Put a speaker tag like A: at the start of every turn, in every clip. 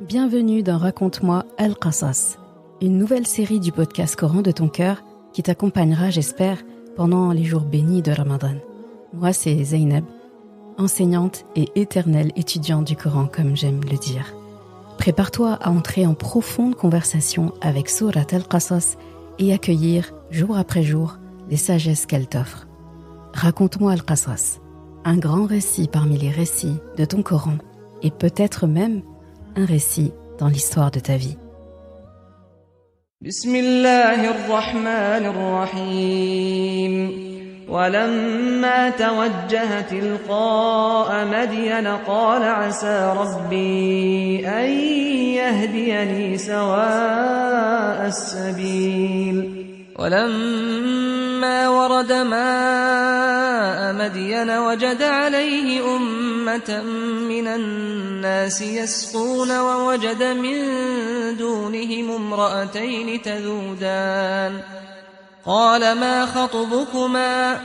A: Bienvenue dans Raconte-moi Al-Qasas, une nouvelle série du podcast Coran de ton cœur qui t'accompagnera, j'espère, pendant les jours bénis de Ramadan. Moi, c'est Zainab, enseignante et éternelle étudiante du Coran, comme j'aime le dire. Prépare-toi à entrer en profonde conversation avec Surat Al-Qasas et accueillir, jour après jour, les sagesses qu'elle t'offre. Raconte-moi Al-Qasas, un grand récit parmi les récits de ton Coran et peut-être même un récit dans l'histoire de ta vie.
B: Bismillahirrahmanirrahim. ولما توجه تلقاء مدين قال عسى ربي أن يهديني سواء السبيل ولما ورد ماء مدين وجد عليه أمة من الناس يسقون ووجد من دونهم امرأتين تذودان قال ما خطبكما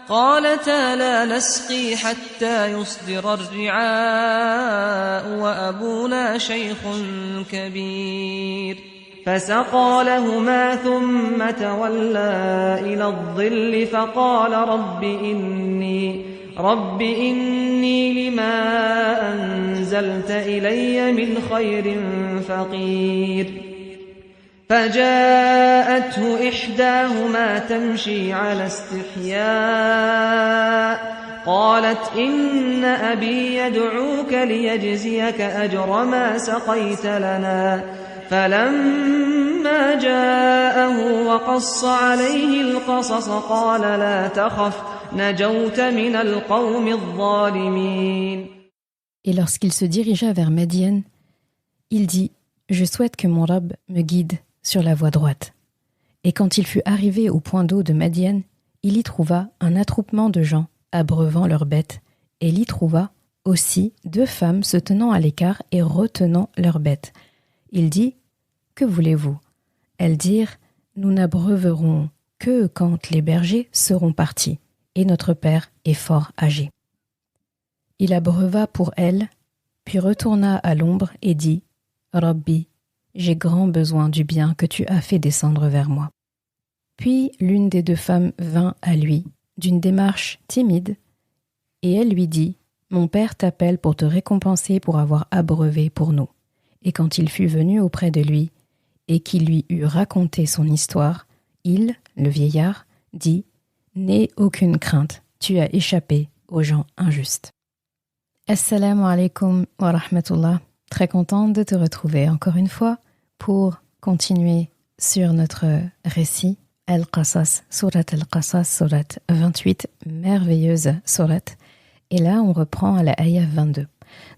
B: قالتا لا نسقي حتى يصدر الرعاء وأبونا شيخ كبير فسقى لهما ثم تولى إلى الظل فقال رب إني لما أنزلت إلي من خير فقير فجاءته إحداهما تمشي على استحياء قالت إن أبي يدعوك ليجزيك أجر ما سقيت لنا فلما جاءه وقص عليه القصص قال لا تخف نجوت من القوم الظالمين.
A: Et lorsqu'il se dirigea vers Madian, il dit « Je souhaite que mon Rabb me guide sur la voie droite. » Et quand il fut arrivé au point d'eau de Madian, il y trouva un attroupement de gens abreuvant leurs bêtes, et il y trouva aussi 2 femmes se tenant à l'écart et retenant leurs bêtes. Il dit « Que voulez-vous » Elles dirent « Nous n'abreuverons que quand les bergers seront partis, et notre père est fort âgé. » Il abreuva pour elles, puis retourna à l'ombre et dit « Rabbi, j'ai grand besoin du bien que tu as fait descendre vers moi. » Puis l'une des 2 femmes vint à lui, d'une démarche timide, et elle lui dit « Mon père t'appelle pour te récompenser pour avoir abreuvé pour nous. » Et quand il fut venu auprès de lui, et qu'il lui eut raconté son histoire, il, le vieillard, dit « N'aie aucune crainte, tu as échappé aux gens injustes. » Assalamu alaikum wa rahmatullah. Très contente de te retrouver encore une fois pour continuer sur notre récit Al-Qasas, Surat Al-Qasas, Surat 28, merveilleuse Surat. Et là, on reprend à la ayah 22.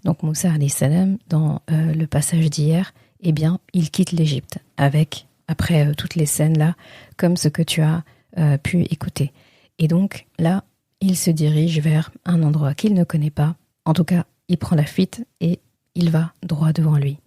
A: Donc Moussa alayhi salam, dans le passage d'hier, eh bien, il quitte l'Égypte après toutes les scènes là, comme ce que tu as pu écouter. Et donc là, il se dirige vers un endroit qu'il ne connaît pas. En tout cas, il prend la fuite et il va droit devant lui.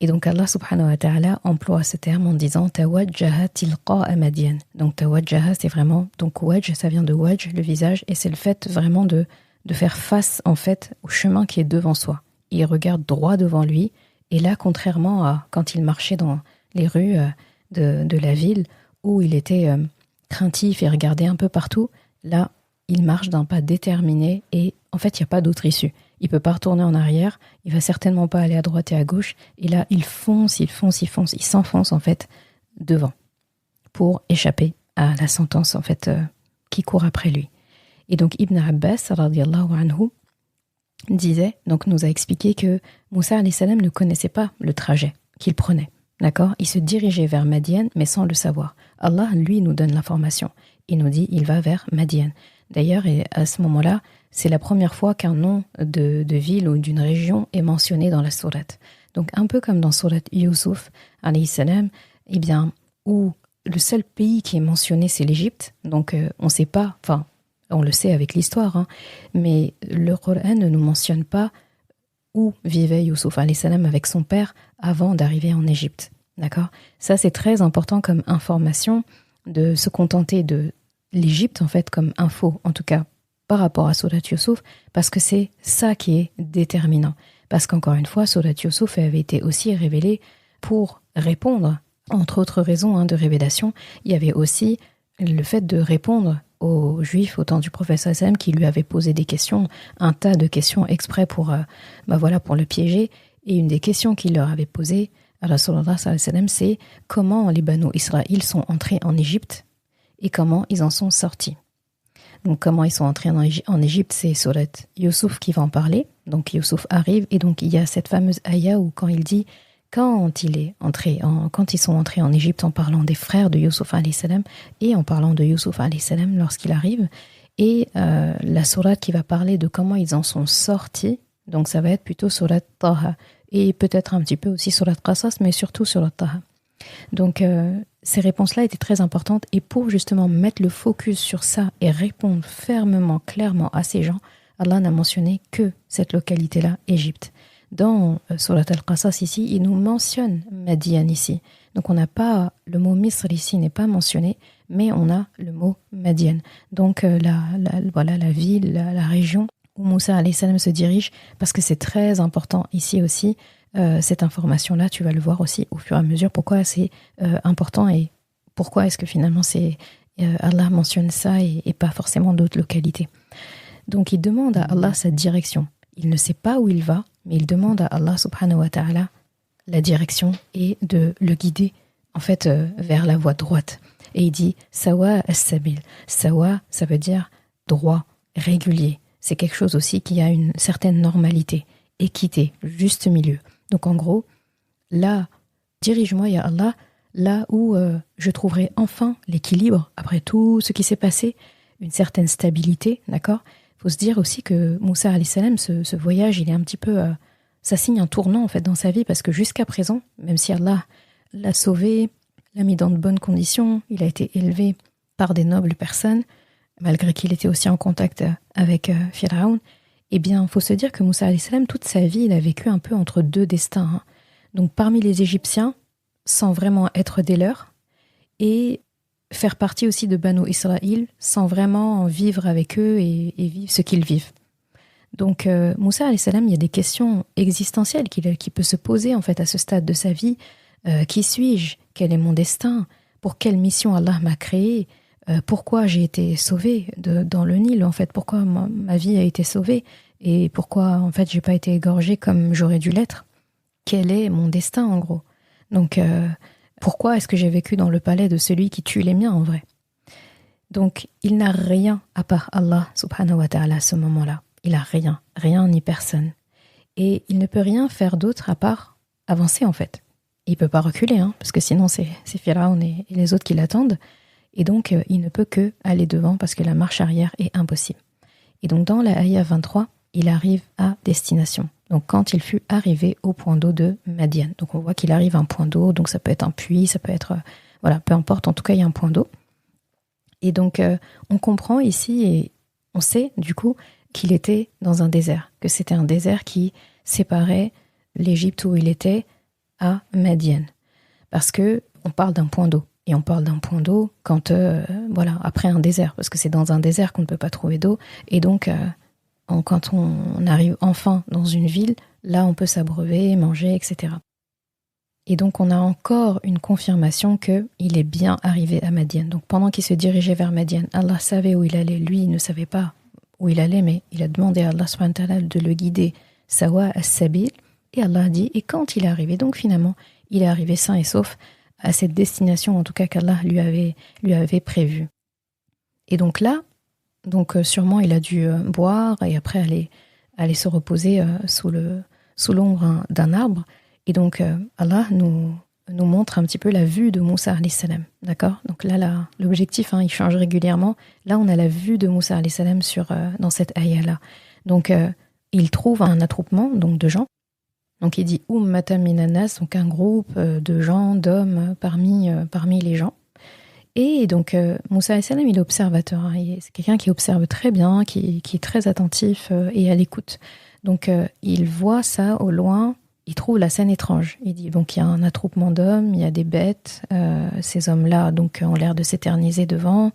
A: Et donc Allah subhanahu wa ta'ala emploie ce terme en disant Tawajjaha tilqa'a Madian. Donc Tawajjaha, c'est vraiment, donc wajh, ça vient de wajh, le visage, et c'est le fait vraiment de faire face en fait au chemin qui est devant soi. Il regarde droit devant lui, et là, contrairement à quand il marchait dans les rues de la ville, où il était craintif et regardait un peu partout, là, il marche d'un pas déterminé et en fait, il n'y a pas d'autre issue. Il ne peut pas retourner en arrière, il ne va certainement pas aller à droite et à gauche. Et là, il s'enfonce en fait devant pour échapper à la sentence en fait qui court après lui. Et donc Ibn Abbas radiyallahu anhu disait, donc nous a expliqué que Moussa alayhi salam ne connaissait pas le trajet qu'il prenait. D'accord ? Il se dirigeait vers Madian, mais sans le savoir. Allah, lui, nous donne l'information. Il nous dit, il va vers Madian. D'ailleurs, et à ce moment-là, c'est la première fois qu'un nom de ville ou d'une région est mentionné dans la sourate. Donc, un peu comme dans sourate Yusuf, alayhi salam, eh bien, où le seul pays qui est mentionné, c'est l'Égypte. Donc, on ne sait pas, enfin, on le sait avec l'histoire, hein, mais le Coran ne nous mentionne pas où vivait Yusuf alayhi salam avec son père avant d'arriver en Égypte. D'accord ? Ça, c'est très important comme information de se contenter de l'Égypte, en fait, comme info, en tout cas, par rapport à Surat Yusuf, parce que c'est ça qui est déterminant. Parce qu'encore une fois, Surat Yusuf avait été aussi révélée pour répondre, entre autres raisons de révélation, il y avait aussi le fait de répondre aux Juifs au temps du prophète sallam qui lui avaient posé des questions, un tas de questions exprès pour le piéger. Et une des questions qu'il leur avait posées à Rasulullah sallam, c'est comment les Banu Israël sont entrés en Égypte et comment ils en sont sortis. Donc comment ils sont entrés en Égypte, c'est Surat Yusuf qui va en parler. Donc Yusuf arrive et donc il y a cette fameuse ayah où quand il dit quand ils sont entrés en Égypte en parlant des frères de Yusuf alayhi salam et en parlant de Yusuf alayhi salam lorsqu'il arrive, et la sourate qui va parler de comment ils en sont sortis, donc ça va être plutôt sourate Taha et peut-être un petit peu aussi sourate Qasas, mais surtout sourate Taha. Donc ces réponses-là étaient très importantes et pour justement mettre le focus sur ça et répondre fermement, clairement à ces gens, Allah n'a mentionné que cette localité-là, Égypte. Dans Surat Al-Qasas ici, il nous mentionne Madian ici. Donc on n'a pas, le mot Misr ici n'est pas mentionné, mais on a le mot Madian. Donc la ville, la région où Moussa alayhi salam se dirige, parce que c'est très important ici aussi, cette information-là, tu vas le voir aussi au fur et à mesure, pourquoi c'est important et pourquoi est-ce que finalement Allah mentionne ça et pas forcément d'autres localités. Donc il demande à Allah sa direction. Il ne sait pas où il va, mais il demande à Allah subhanahu wa ta'ala la direction et de le guider en fait vers la voie droite. Et il dit Sawa as-sabil. Sawa, ça veut dire droit, régulier. C'est quelque chose aussi qui a une certaine normalité, équité, juste milieu. Donc en gros, là, dirige-moi, ya Allah, là où je trouverai enfin l'équilibre après tout ce qui s'est passé, une certaine stabilité, d'accord ? Il faut se dire aussi que Moussa alayhi salam, ce voyage, il est un petit peu... ça signe un tournant en fait dans sa vie parce que jusqu'à présent, même si Allah l'a sauvé, l'a mis dans de bonnes conditions, il a été élevé par des nobles personnes, malgré qu'il était aussi en contact avec Pharaon, eh bien, il faut se dire que Moussa alayhi salam, toute sa vie, il a vécu un peu entre deux destins. Donc parmi les Égyptiens, sans vraiment être des leurs, et faire partie aussi de Banu Israël sans vraiment vivre avec eux et vivre ce qu'ils vivent. Donc Moussa alayhi salam, il y a des questions existentielles qui peut se poser en fait à ce stade de sa vie. Qui suis-je ? Quel est mon destin ? Pour quelle mission Allah m'a créé ? Pourquoi j'ai été sauvé dans le Nil en fait ? Pourquoi ma vie a été sauvée ? Et pourquoi en fait j'ai pas été égorgé comme j'aurais dû l'être ? Quel est mon destin en gros ? Donc pourquoi est-ce que j'ai vécu dans le palais de celui qui tue les miens en vrai ? Donc, il n'a rien à part Allah subhanahu wa ta'ala à ce moment-là. Il n'a rien ni personne. Et il ne peut rien faire d'autre à part avancer en fait. Il ne peut pas reculer, parce que sinon c'est Pharaon et les autres qui l'attendent. Et donc, il ne peut que aller devant parce que la marche arrière est impossible. Et donc, dans la ayah 23, il arrive à destination. Donc quand il fut arrivé au point d'eau de Madian. Donc on voit qu'il arrive à un point d'eau, donc ça peut être un puits, ça peut être... peu importe, en tout cas il y a un point d'eau. Et donc on comprend ici, et on sait du coup qu'il était dans un désert, que c'était un désert qui séparait l'Égypte où il était à Madian. Parce que on parle d'un point d'eau. Et on parle d'un point d'eau quand, après un désert, parce que c'est dans un désert qu'on ne peut pas trouver d'eau. Et donc... quand on arrive enfin dans une ville, là on peut s'abreuver, manger, etc. Et donc on a encore une confirmation qu'il est bien arrivé à Madian. Donc pendant qu'il se dirigeait vers Madian, Allah savait où il allait. Lui, il ne savait pas où il allait, mais il a demandé à Allah subhanahu wa ta'ala de le guider sawa as-sabil. Et Allah a dit, et quand il est arrivé, donc finalement, il est arrivé sain et sauf à cette destination, en tout cas qu'Allah lui avait prévue. Et donc là, sûrement il a dû boire et après aller se reposer sous l'ombre d'un arbre. Et donc Allah nous montre un petit peu la vue de Moussa alayhi salam. D'accord ? Donc là, l'objectif, il change régulièrement. Là, on a la vue de Moussa alayhi salam dans cette ayah-là. Donc il trouve un attroupement donc, de gens. Donc il dit ummatan minanas, donc un groupe de gens, d'hommes parmi les gens. Et donc, Moussa alayhi salam, il est observateur. C'est quelqu'un qui observe très bien, qui est très attentif et à l'écoute. Donc, il voit ça au loin, il trouve la scène étrange. Il dit, donc, il y a un attroupement d'hommes, il y a des bêtes. Ces hommes-là donc, ont l'air de s'éterniser devant.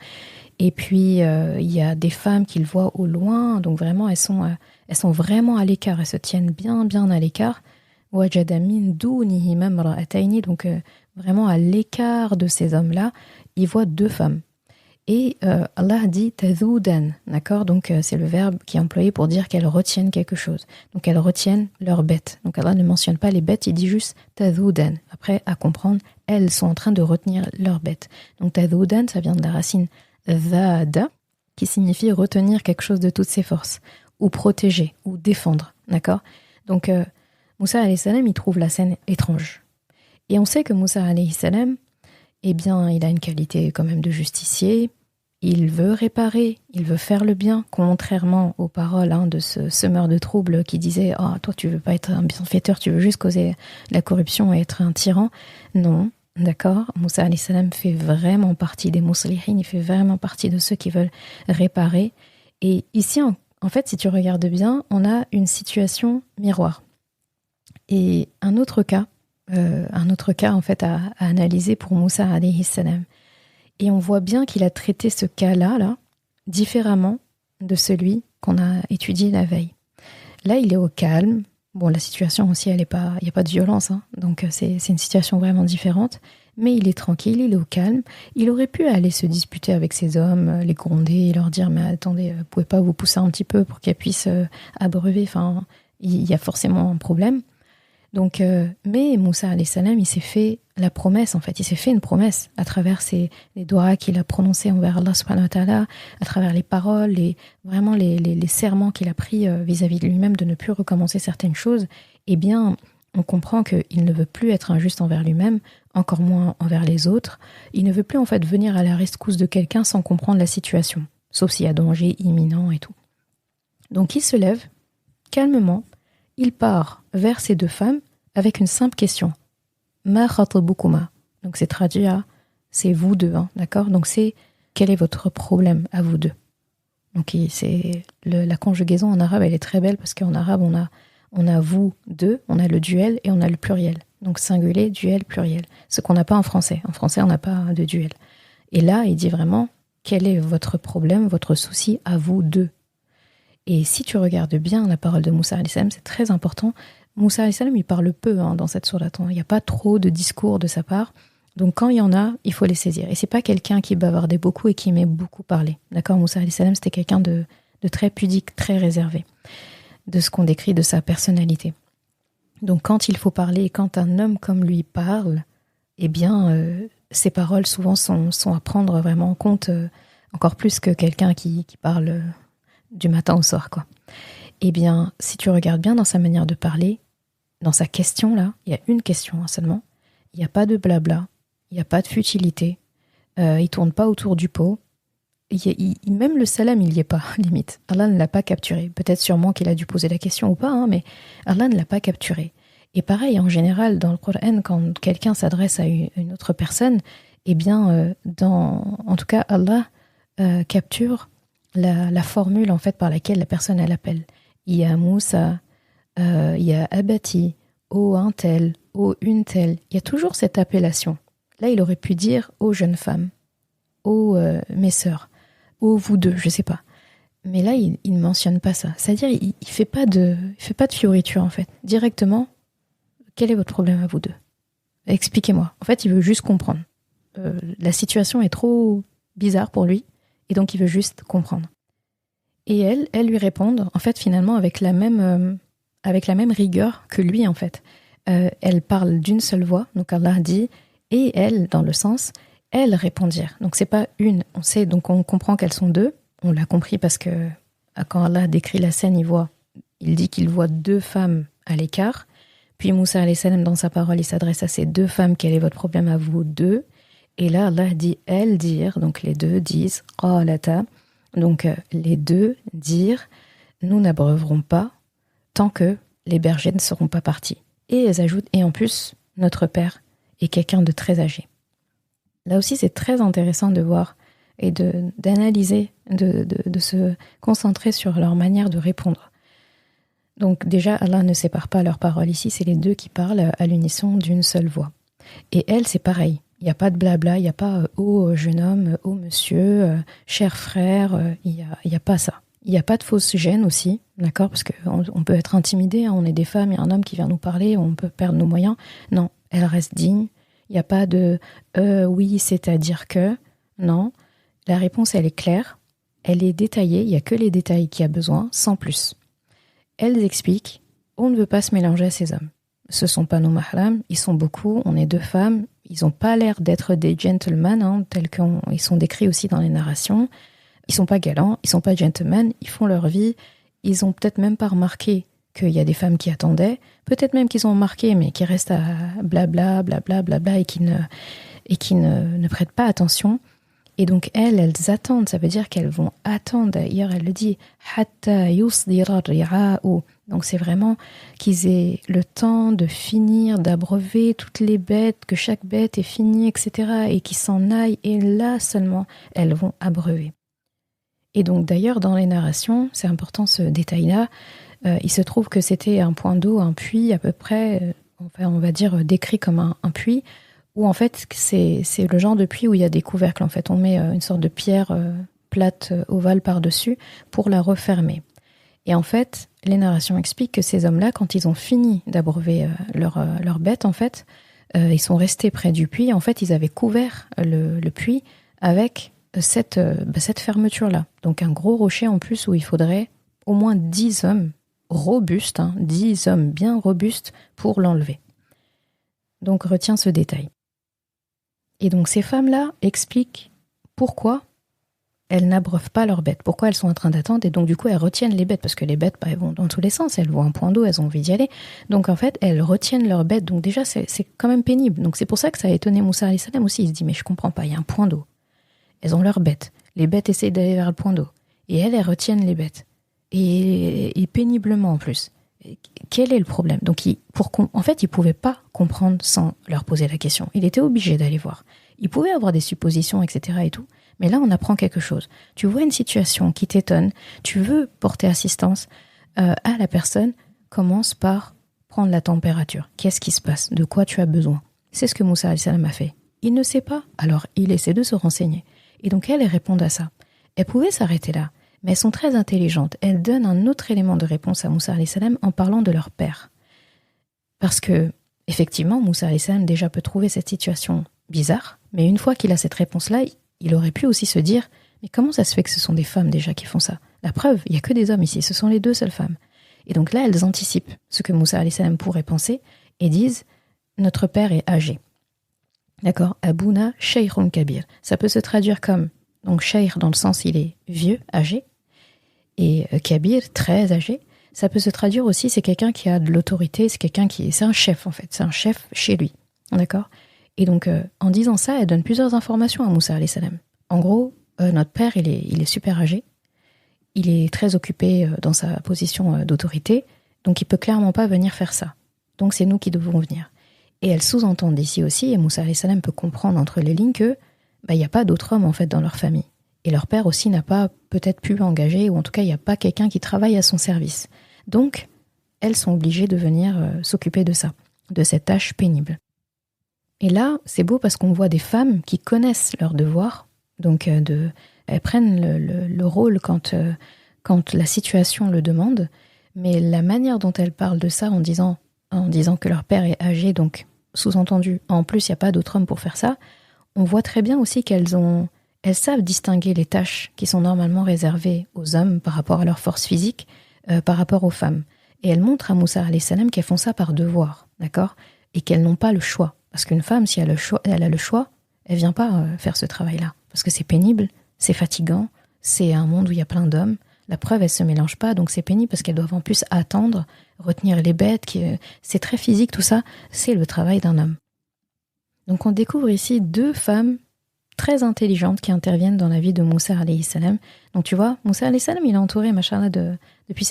A: Et puis, il y a des femmes qu'il voit au loin, donc vraiment, elles sont vraiment à l'écart, elles se tiennent bien, bien à l'écart. وَجَدَ مِن دُونِهِمَا امْرَأَتَيْنِ, donc vraiment à l'écart de ces hommes-là, il voit deux femmes. Et Allah dit tadhoudan, d'accord? Donc c'est le verbe qui est employé pour dire qu'elles retiennent quelque chose. Donc elles retiennent leurs bêtes. Donc Allah ne mentionne pas les bêtes, il dit juste tadhoudan. Après, à comprendre, elles sont en train de retenir leurs bêtes. Donc tadhoudan, ça vient de la racine dhada, qui signifie retenir quelque chose de toutes ses forces, ou protéger, ou défendre, d'accord? Donc Moussa alayhi salam, il trouve la scène étrange. Et on sait que Moussa alayhi salam, eh bien, il a une qualité quand même de justicier, il veut réparer, il veut faire le bien, contrairement aux paroles de ce semeur de troubles qui disait « Ah, toi, tu veux pas être un bienfaiteur, tu veux juste causer la corruption et être un tyran. » Non, d'accord, Moussa alayhi salam fait vraiment partie des mouslihin, il fait vraiment partie de ceux qui veulent réparer. Et ici, en fait, si tu regardes bien, on a une situation miroir. Et un autre cas en fait à analyser pour Moussa alayhi salam. Et on voit bien qu'il a traité ce cas-là différemment de celui qu'on a étudié la veille. Là, il est au calme. Bon, la situation aussi, il n'y a pas de violence, donc c'est une situation vraiment différente. Mais il est tranquille, il est au calme. Il aurait pu aller se disputer avec ces hommes, les gronder et leur dire « Mais attendez, vous pouvez pas vous pousser un petit peu pour qu'elles puissent abreuver ». Enfin, il y a forcément un problème. Donc, mais Moussa alayhi salam, il s'est fait la promesse, en fait. Il s'est fait une promesse à travers les doigts qu'il a prononcés envers Allah subhanahu wa ta'ala, à travers les paroles, vraiment les serments qu'il a pris vis-à-vis de lui-même de ne plus recommencer certaines choses. Eh bien, on comprend qu'il ne veut plus être injuste envers lui-même, encore moins envers les autres. Il ne veut plus, en fait, venir à la rescousse de quelqu'un sans comprendre la situation, sauf s'il y a danger imminent et tout. Donc, il se lève, calmement, il part vers ces deux femmes avec une simple question. Ma khatbukuma. Donc c'est traduit à c'est vous deux, d'accord? Donc c'est quel est votre problème à vous deux? Donc c'est la conjugaison en arabe, elle est très belle parce qu'en arabe on a vous deux, on a le duel et on a le pluriel. Donc singulier, duel, pluriel. Ce qu'on n'a pas en français. En français, on n'a pas de duel. Et là, il dit vraiment quel est votre problème, votre souci à vous deux? Et si tu regardes bien la parole de Moussa alayhi salam, c'est très important. Moussa alayhi salam, il parle peu dans cette sourate. Il n'y a pas trop de discours de sa part. Donc quand il y en a, il faut les saisir. Et c'est pas quelqu'un qui bavardait beaucoup et qui aimait beaucoup parler. D'accord, Moussa alayhi salam, c'était quelqu'un de très pudique, très réservé, de ce qu'on décrit de sa personnalité. Donc quand il faut parler, quand un homme comme lui parle, eh bien, ses paroles souvent sont à prendre vraiment en compte, encore plus que quelqu'un qui parle du matin au soir, quoi. Eh bien, si tu regardes bien dans sa manière de parler, dans sa question là, il y a une question seulement. Il n'y a pas de blabla, il n'y a pas de futilité, il tourne pas autour du pot. Même le salam, il n'y est pas, limite. Allah ne l'a pas capturé. Peut-être sûrement qu'il a dû poser la question ou pas, mais Allah ne l'a pas capturé. Et pareil, en général, dans le Coran, quand quelqu'un s'adresse à une autre personne, eh bien, en tout cas, Allah capture la formule en fait par laquelle la personne elle appelle. Ya Moussa, ya Abati, oh un tel, oh une telle. Il y a toujours cette appellation. Là, il aurait pu dire ô jeunes femmes, ô mes sœurs, ô vous deux, je sais pas. Mais là, il ne mentionne pas ça. C'est-à-dire, il fait pas de fioriture en fait. Directement, quel est votre problème à vous deux? Expliquez-moi. En fait, il veut juste comprendre. La situation est trop bizarre pour lui. Et donc, il veut juste comprendre. Et elles lui répondent, en fait, finalement, avec la même rigueur que lui, en fait. Elle parle d'une seule voix, donc Allah dit, et elles, dans le sens, elles répondirent. Donc, c'est pas une, on sait, donc on comprend qu'elles sont deux. On l'a compris parce que quand Allah décrit la scène, il dit qu'il voit deux femmes à l'écart. Puis Moussa alayhi salam, dans sa parole, il s'adresse à ces deux femmes, quel est votre problème à vous deux? Et là, Allah dit, elles dirent, donc les deux disent, qalata, donc les deux dirent, nous n'abreuverons pas tant que les bergers ne seront pas partis. Et elles ajoutent, et en plus, notre père est quelqu'un de très âgé. Là aussi, c'est très intéressant de voir et d'analyser, de se concentrer sur leur manière de répondre. Donc déjà, Allah ne sépare pas leurs paroles ici, c'est les deux qui parlent à l'unisson d'une seule voix. Et elles, c'est pareil. Il n'y a pas de blabla, il n'y a pas oh jeune homme, oh monsieur, cher frère, il y a pas ça. Il n'y a pas de fausse gêne aussi, d'accord, parce qu'on peut être intimidé, hein, on est des femmes, il y a un homme qui vient nous parler, on peut perdre nos moyens. Non, elle reste digne. Il n'y a pas de oui, c'est-à-dire que. Non, la réponse, elle est claire, elle est détaillée, il n'y a que les détails qu'il y a besoin, sans plus. Elles expliquent, on ne veut pas se mélanger à ces hommes. Ce ne sont pas nos mahrams, ils sont beaucoup, on est deux femmes, ils n'ont pas l'air d'être des gentlemen, hein, tels qu'ils sont décrits aussi dans les narrations. Ils sont pas galants, ils sont pas gentlemen, ils font leur vie, ils ont peut-être même pas remarqué qu'il y a des femmes qui attendaient, peut-être même qu'ils ont remarqué, mais qui restent à blabla, blabla, blabla, et qui ne prêtent pas attention. Et donc elles attendent, ça veut dire qu'elles vont attendre. D'ailleurs, elle le dit, hatta yusdira ri'a'u. Donc c'est vraiment qu'ils aient le temps de finir, d'abreuver toutes les bêtes, que chaque bête est finie, etc. et qu'ils s'en aillent, et là seulement, elles vont abreuver. Et donc d'ailleurs, dans les narrations, c'est important ce détail-là, il se trouve que c'était un point d'eau, un puits à peu près, enfin, on va dire décrit comme un puits, où en fait c'est le genre de puits où il y a des couvercles. En fait, on met une sorte de pierre plate, ovale par-dessus pour la refermer. Et en fait, les narrations expliquent que ces hommes-là, quand ils ont fini d'abreuver leur bête, en fait, ils sont restés près du puits. En fait, ils avaient couvert le puits avec cette fermeture-là. Donc un gros rocher en plus où il faudrait au moins 10 hommes robustes, 10 hommes bien robustes pour l'enlever. Donc retiens ce détail. Et donc ces femmes-là expliquent pourquoi elles n'abreuvent pas leurs bêtes, pourquoi elles sont en train d'attendre, et donc du coup elles retiennent les bêtes, parce que les bêtes elles vont dans tous les sens, elles voient un point d'eau, elles ont envie d'y aller, donc en fait elles retiennent leurs bêtes, donc déjà c'est quand même pénible. Donc c'est pour ça que ça a étonné Moussa alayhi salam aussi, il se dit mais je comprends pas, il y a un point d'eau. Elles ont leurs bêtes. Les bêtes essayent d'aller vers le point d'eau. Et elles retiennent les bêtes. Et péniblement en plus. Quel est le problème? Donc, en fait, il ne pouvait pas comprendre sans leur poser la question. Il était obligé d'aller voir. Il pouvait avoir des suppositions, etc. et tout. Mais là, on apprend quelque chose. Tu vois une situation qui t'étonne. Tu veux porter assistance à la personne. Commence par prendre la température. Qu'est-ce qui se passe? De quoi tu as besoin? C'est ce que Moussa alayhi salam a fait. Il ne sait pas. Alors, il essaie de se renseigner. Et donc, elles répondent à ça. Elles pouvaient s'arrêter là, mais elles sont très intelligentes. Elles donnent un autre élément de réponse à Moussa alayhi salam en parlant de leur père. Parce que, effectivement, Moussa alayhi salam déjà peut trouver cette situation bizarre, mais une fois qu'il a cette réponse-là, il aurait pu aussi se dire « Mais comment ça se fait que ce sont des femmes déjà qui font ça ?» La preuve, il n'y a que des hommes ici, ce sont les deux seules femmes. Et donc là, elles anticipent ce que Moussa alayhi salam pourrait penser et disent « Notre père est âgé. » D'accord, Abouna Shaykhun Kabir. Ça peut se traduire comme, donc Shaykh dans le sens il est vieux, âgé, et Kabir, très âgé. Ça peut se traduire aussi, c'est quelqu'un qui a de l'autorité, c'est un chef en fait, c'est un chef chez lui. D'accord. Et donc en disant ça, elle donne plusieurs informations à Moussa alayhi salam. En gros, notre père, il est super âgé, il est très occupé dans sa position d'autorité, donc il peut clairement pas venir faire ça. Donc c'est nous qui devons venir. Et elles sous-entendent ici aussi, et Moussa alayhi salam peut comprendre entre les lignes que il n'y a pas d'autres hommes en fait dans leur famille. Et leur père aussi n'a pas peut-être pu engager, ou en tout cas il n'y a pas quelqu'un qui travaille à son service. Donc elles sont obligées de venir s'occuper de ça, de cette tâche pénible. Et là, c'est beau parce qu'on voit des femmes qui connaissent leurs devoirs, donc elles prennent le rôle quand la situation le demande, mais la manière dont elles parlent de ça en disant que leur père est âgé, donc sous-entendu, en plus il n'y a pas d'autres hommes pour faire ça, on voit très bien aussi qu'elles savent distinguer les tâches qui sont normalement réservées aux hommes par rapport à leur force physique, par rapport aux femmes. Et elles montrent à Moussa alayhi salam qu'elles font ça par devoir, d'accord? Et qu'elles n'ont pas le choix. Parce qu'une femme, si elle a le choix, elle vient pas faire ce travail-là. Parce que c'est pénible, c'est fatigant, c'est un monde où il y a plein d'hommes. La preuve, elles se mélangent pas, donc c'est pénible parce qu'elles doivent en plus attendre, retenir les bêtes, c'est très physique tout ça, c'est le travail d'un homme. Donc on découvre ici deux femmes très intelligentes qui interviennent dans la vie de Moussa alayhi salam. Donc tu vois, Moussa alayhi salam, il est entouré, machallah, depuis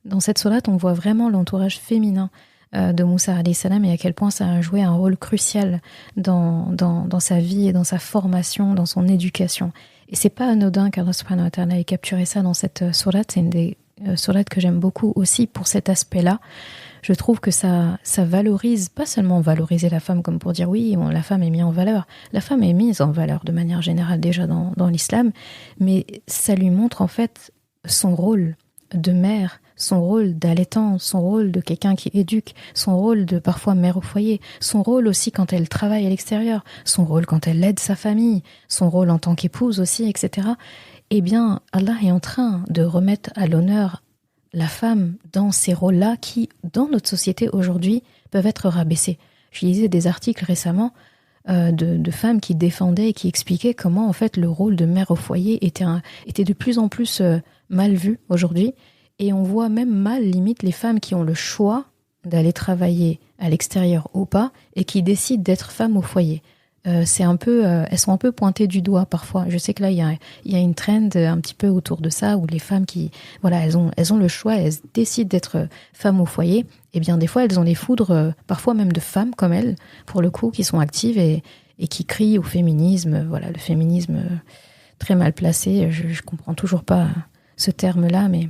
A: dans cette sourate, on voit vraiment l'entourage féminin de Moussa alayhi salam et à quel point ça a joué un rôle crucial dans sa vie et dans sa formation, dans son éducation. Et c'est pas anodin qu'Allah subhanahu wa ta'ala ait capturé ça dans cette sourate, c'est une des sourate que j'aime beaucoup aussi pour cet aspect-là. Je trouve que ça valorise, pas seulement valoriser la femme comme pour dire oui, la femme est mise en valeur. La femme est mise en valeur de manière générale déjà dans l'islam, mais ça lui montre en fait son rôle de mère, son rôle d'allaitant, son rôle de quelqu'un qui éduque, son rôle de parfois mère au foyer, son rôle aussi quand elle travaille à l'extérieur, son rôle quand elle aide sa famille, son rôle en tant qu'épouse aussi, etc. Eh bien, Allah est en train de remettre à l'honneur la femme dans ces rôles-là qui, dans notre société aujourd'hui, peuvent être rabaissés. Je lisais des articles récemment de femmes qui défendaient et qui expliquaient comment en fait le rôle de mère au foyer était de plus en plus mal vu aujourd'hui. Et on voit même mal, limite, les femmes qui ont le choix d'aller travailler à l'extérieur ou pas et qui décident d'être femmes au foyer. Elles sont un peu pointées du doigt parfois. Je sais que là, il y a une trend un petit peu autour de ça où les femmes elles ont le choix, elles décident d'être femmes au foyer. Et bien, des fois, elles ont les foudres, parfois même de femmes comme elles, pour le coup, qui sont actives et qui crient au féminisme. Voilà, le féminisme très mal placé. Je comprends toujours pas ce terme-là, mais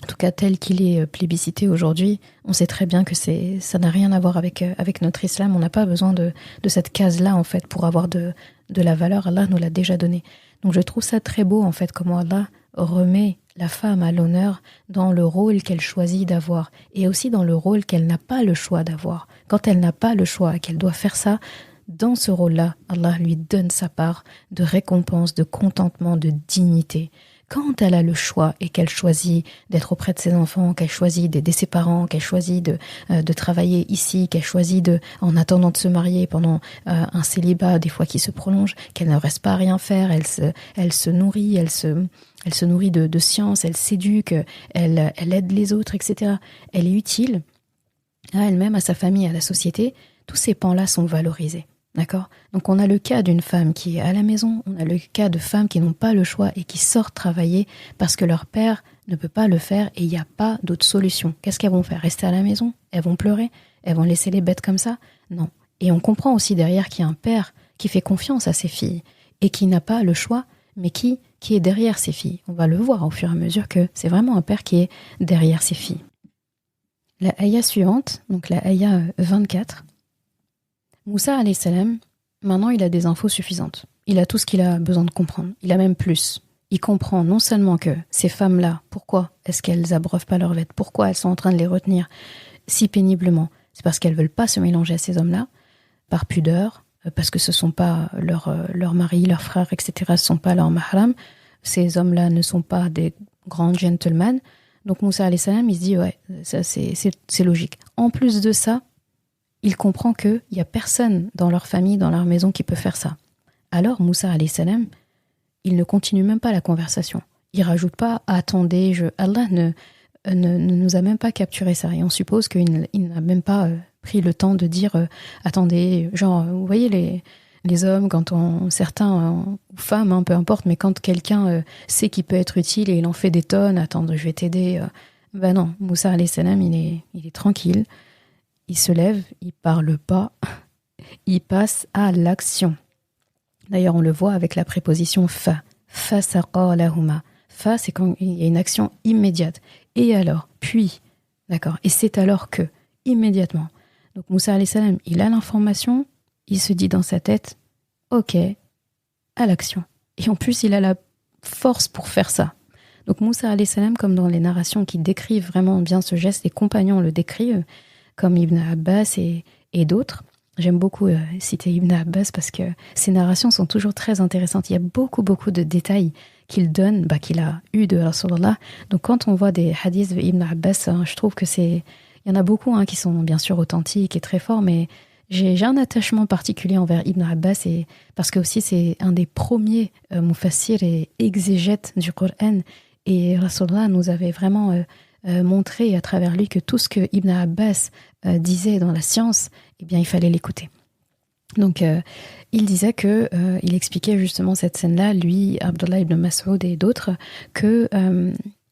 A: en tout cas, tel qu'il est plébiscité aujourd'hui, on sait très bien que ça n'a rien à voir avec notre islam. On n'a pas besoin de cette case-là, en fait, pour avoir de la valeur. Allah nous l'a déjà donnée. Donc, je trouve ça très beau, en fait, comment Allah remet la femme à l'honneur dans le rôle qu'elle choisit d'avoir et aussi dans le rôle qu'elle n'a pas le choix d'avoir. Quand elle n'a pas le choix et qu'elle doit faire ça, dans ce rôle-là, Allah lui donne sa part de récompense, de contentement, de dignité. Quand elle a le choix et qu'elle choisit d'être auprès de ses enfants, qu'elle choisit d'aider ses parents, qu'elle choisit de travailler ici, qu'elle choisit en attendant de se marier pendant un célibat des fois qui se prolonge, qu'elle ne reste pas à rien faire, elle se nourrit, elle se nourrit de science, elle s'éduque, elle aide les autres, etc. Elle est utile à elle-même, à sa famille, à la société. Tous ces pans-là sont valorisés. D'accord ? Donc on a le cas d'une femme qui est à la maison, on a le cas de femmes qui n'ont pas le choix et qui sortent travailler parce que leur père ne peut pas le faire et il n'y a pas d'autre solution. Qu'est-ce qu'elles vont faire ? Rester à la maison ? Elles vont pleurer ? Elles vont laisser les bêtes comme ça ? Non. Et on comprend aussi derrière qu'il y a un père qui fait confiance à ses filles et qui n'a pas le choix, mais qui est derrière ses filles. On va le voir au fur et à mesure que c'est vraiment un père qui est derrière ses filles. La ayah suivante, donc la ayah 24, Moussa alayhi salam, maintenant il a des infos suffisantes. Il a tout ce qu'il a besoin de comprendre. Il a même plus. Il comprend non seulement que ces femmes-là, pourquoi est-ce qu'elles abreuvent pas leurs vêtements ? Pourquoi elles sont en train de les retenir si péniblement ? C'est parce qu'elles veulent pas se mélanger à ces hommes-là, par pudeur, parce que ce sont pas leurs maris, leurs frères, etc. Ce sont pas leurs mahram. Ces hommes-là ne sont pas des grands gentlemen. Donc Moussa alayhi salam, il se dit ouais, ça c'est logique. En plus de ça, il comprend qu'il n'y a personne dans leur famille, dans leur maison qui peut faire ça. Alors Moussa alayhi salam, il ne continue même pas la conversation. Il rajoute pas « attendez, Allah ne nous a même pas capturé ça ». Et on suppose qu'il n'a même pas pris le temps de dire « attendez ». Genre, vous voyez les hommes, quand certains, ou femmes, peu importe, mais quand quelqu'un sait qu'il peut être utile et il en fait des tonnes « attends, je vais t'aider ». Ben non, Moussa alayhi salam, il est tranquille. Il se lève, il parle pas, il passe à l'action. D'ailleurs, on le voit avec la préposition fa. Fasaqa lahuma. Fa, c'est quand il y a une action immédiate. Et alors, puis, d'accord. Et c'est alors que, immédiatement. Donc Moussa alayhi salam, il a l'information, il se dit dans sa tête, ok, à l'action. Et en plus, il a la force pour faire ça. Donc Moussa alayhi salam, comme dans les narrations qui décrivent vraiment bien ce geste, les compagnons le décrivent, comme Ibn Abbas et d'autres. J'aime beaucoup citer Ibn Abbas parce que ces narrations sont toujours très intéressantes. Il y a beaucoup de détails qu'il donne, qu'il a eu de Rasulullah. Donc quand on voit des hadiths de Ibn Abbas, je trouve que il y en a beaucoup qui sont bien sûr authentiques et très forts, mais j'ai un attachement particulier envers Ibn Abbas parce que aussi c'est un des premiers mufassir et exégètes du Coran. Et Rasulullah nous avait vraiment montrer à travers lui que tout ce que Ibn Abbas disait dans la science, eh bien, il fallait l'écouter. Donc, il disait que, il expliquait justement cette scène-là, lui, Abdullah ibn Mas'ud et d'autres, que,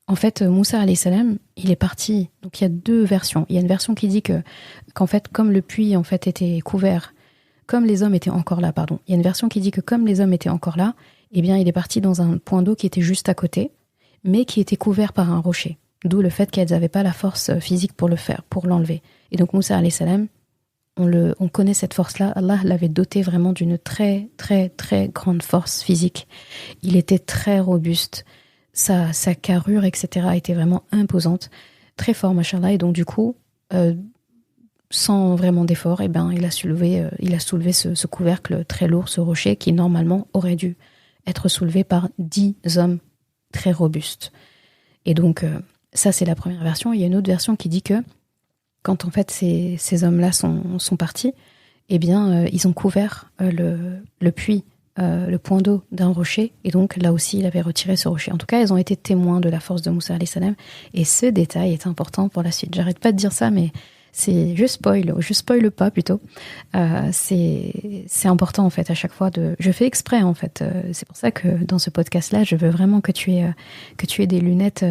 A: en fait, Moussa alayhi salam, il est parti. Donc, il y a deux versions. Il y a une version qui dit qu'en fait, comme le puits, en fait, était couvert, comme les hommes étaient encore là, pardon. Il y a une version qui dit que comme les hommes étaient encore là, eh bien, il est parti dans un point d'eau qui était juste à côté, mais qui était couvert par un rocher. D'où le fait qu'elles n'avaient pas la force physique pour le faire, pour l'enlever. Et donc Moussa alayhi salam, on connaît cette force-là. Allah l'avait doté vraiment d'une très, très, très grande force physique. Il était très robuste. Sa carrure, etc., était vraiment imposante. Très fort, machallah. Et donc, du coup, sans vraiment d'effort, eh ben, il a soulevé ce couvercle très lourd, ce rocher, qui normalement aurait dû être soulevé par 10 hommes très robustes. Et donc, ça, c'est la première version. Il y a une autre version qui dit que quand en fait ces hommes-là sont partis, eh bien, ils ont couvert le puits, le point d'eau d'un rocher, et donc là aussi, il avait retiré ce rocher. En tout cas, ils ont été témoins de la force de Moussa alayhi salam, et ce détail est important pour la suite. J'arrête pas de dire ça, mais je spoile pas plutôt. C'est important en fait à chaque fois je fais exprès en fait. C'est pour ça que dans ce podcast-là, je veux vraiment que tu aies des lunettes,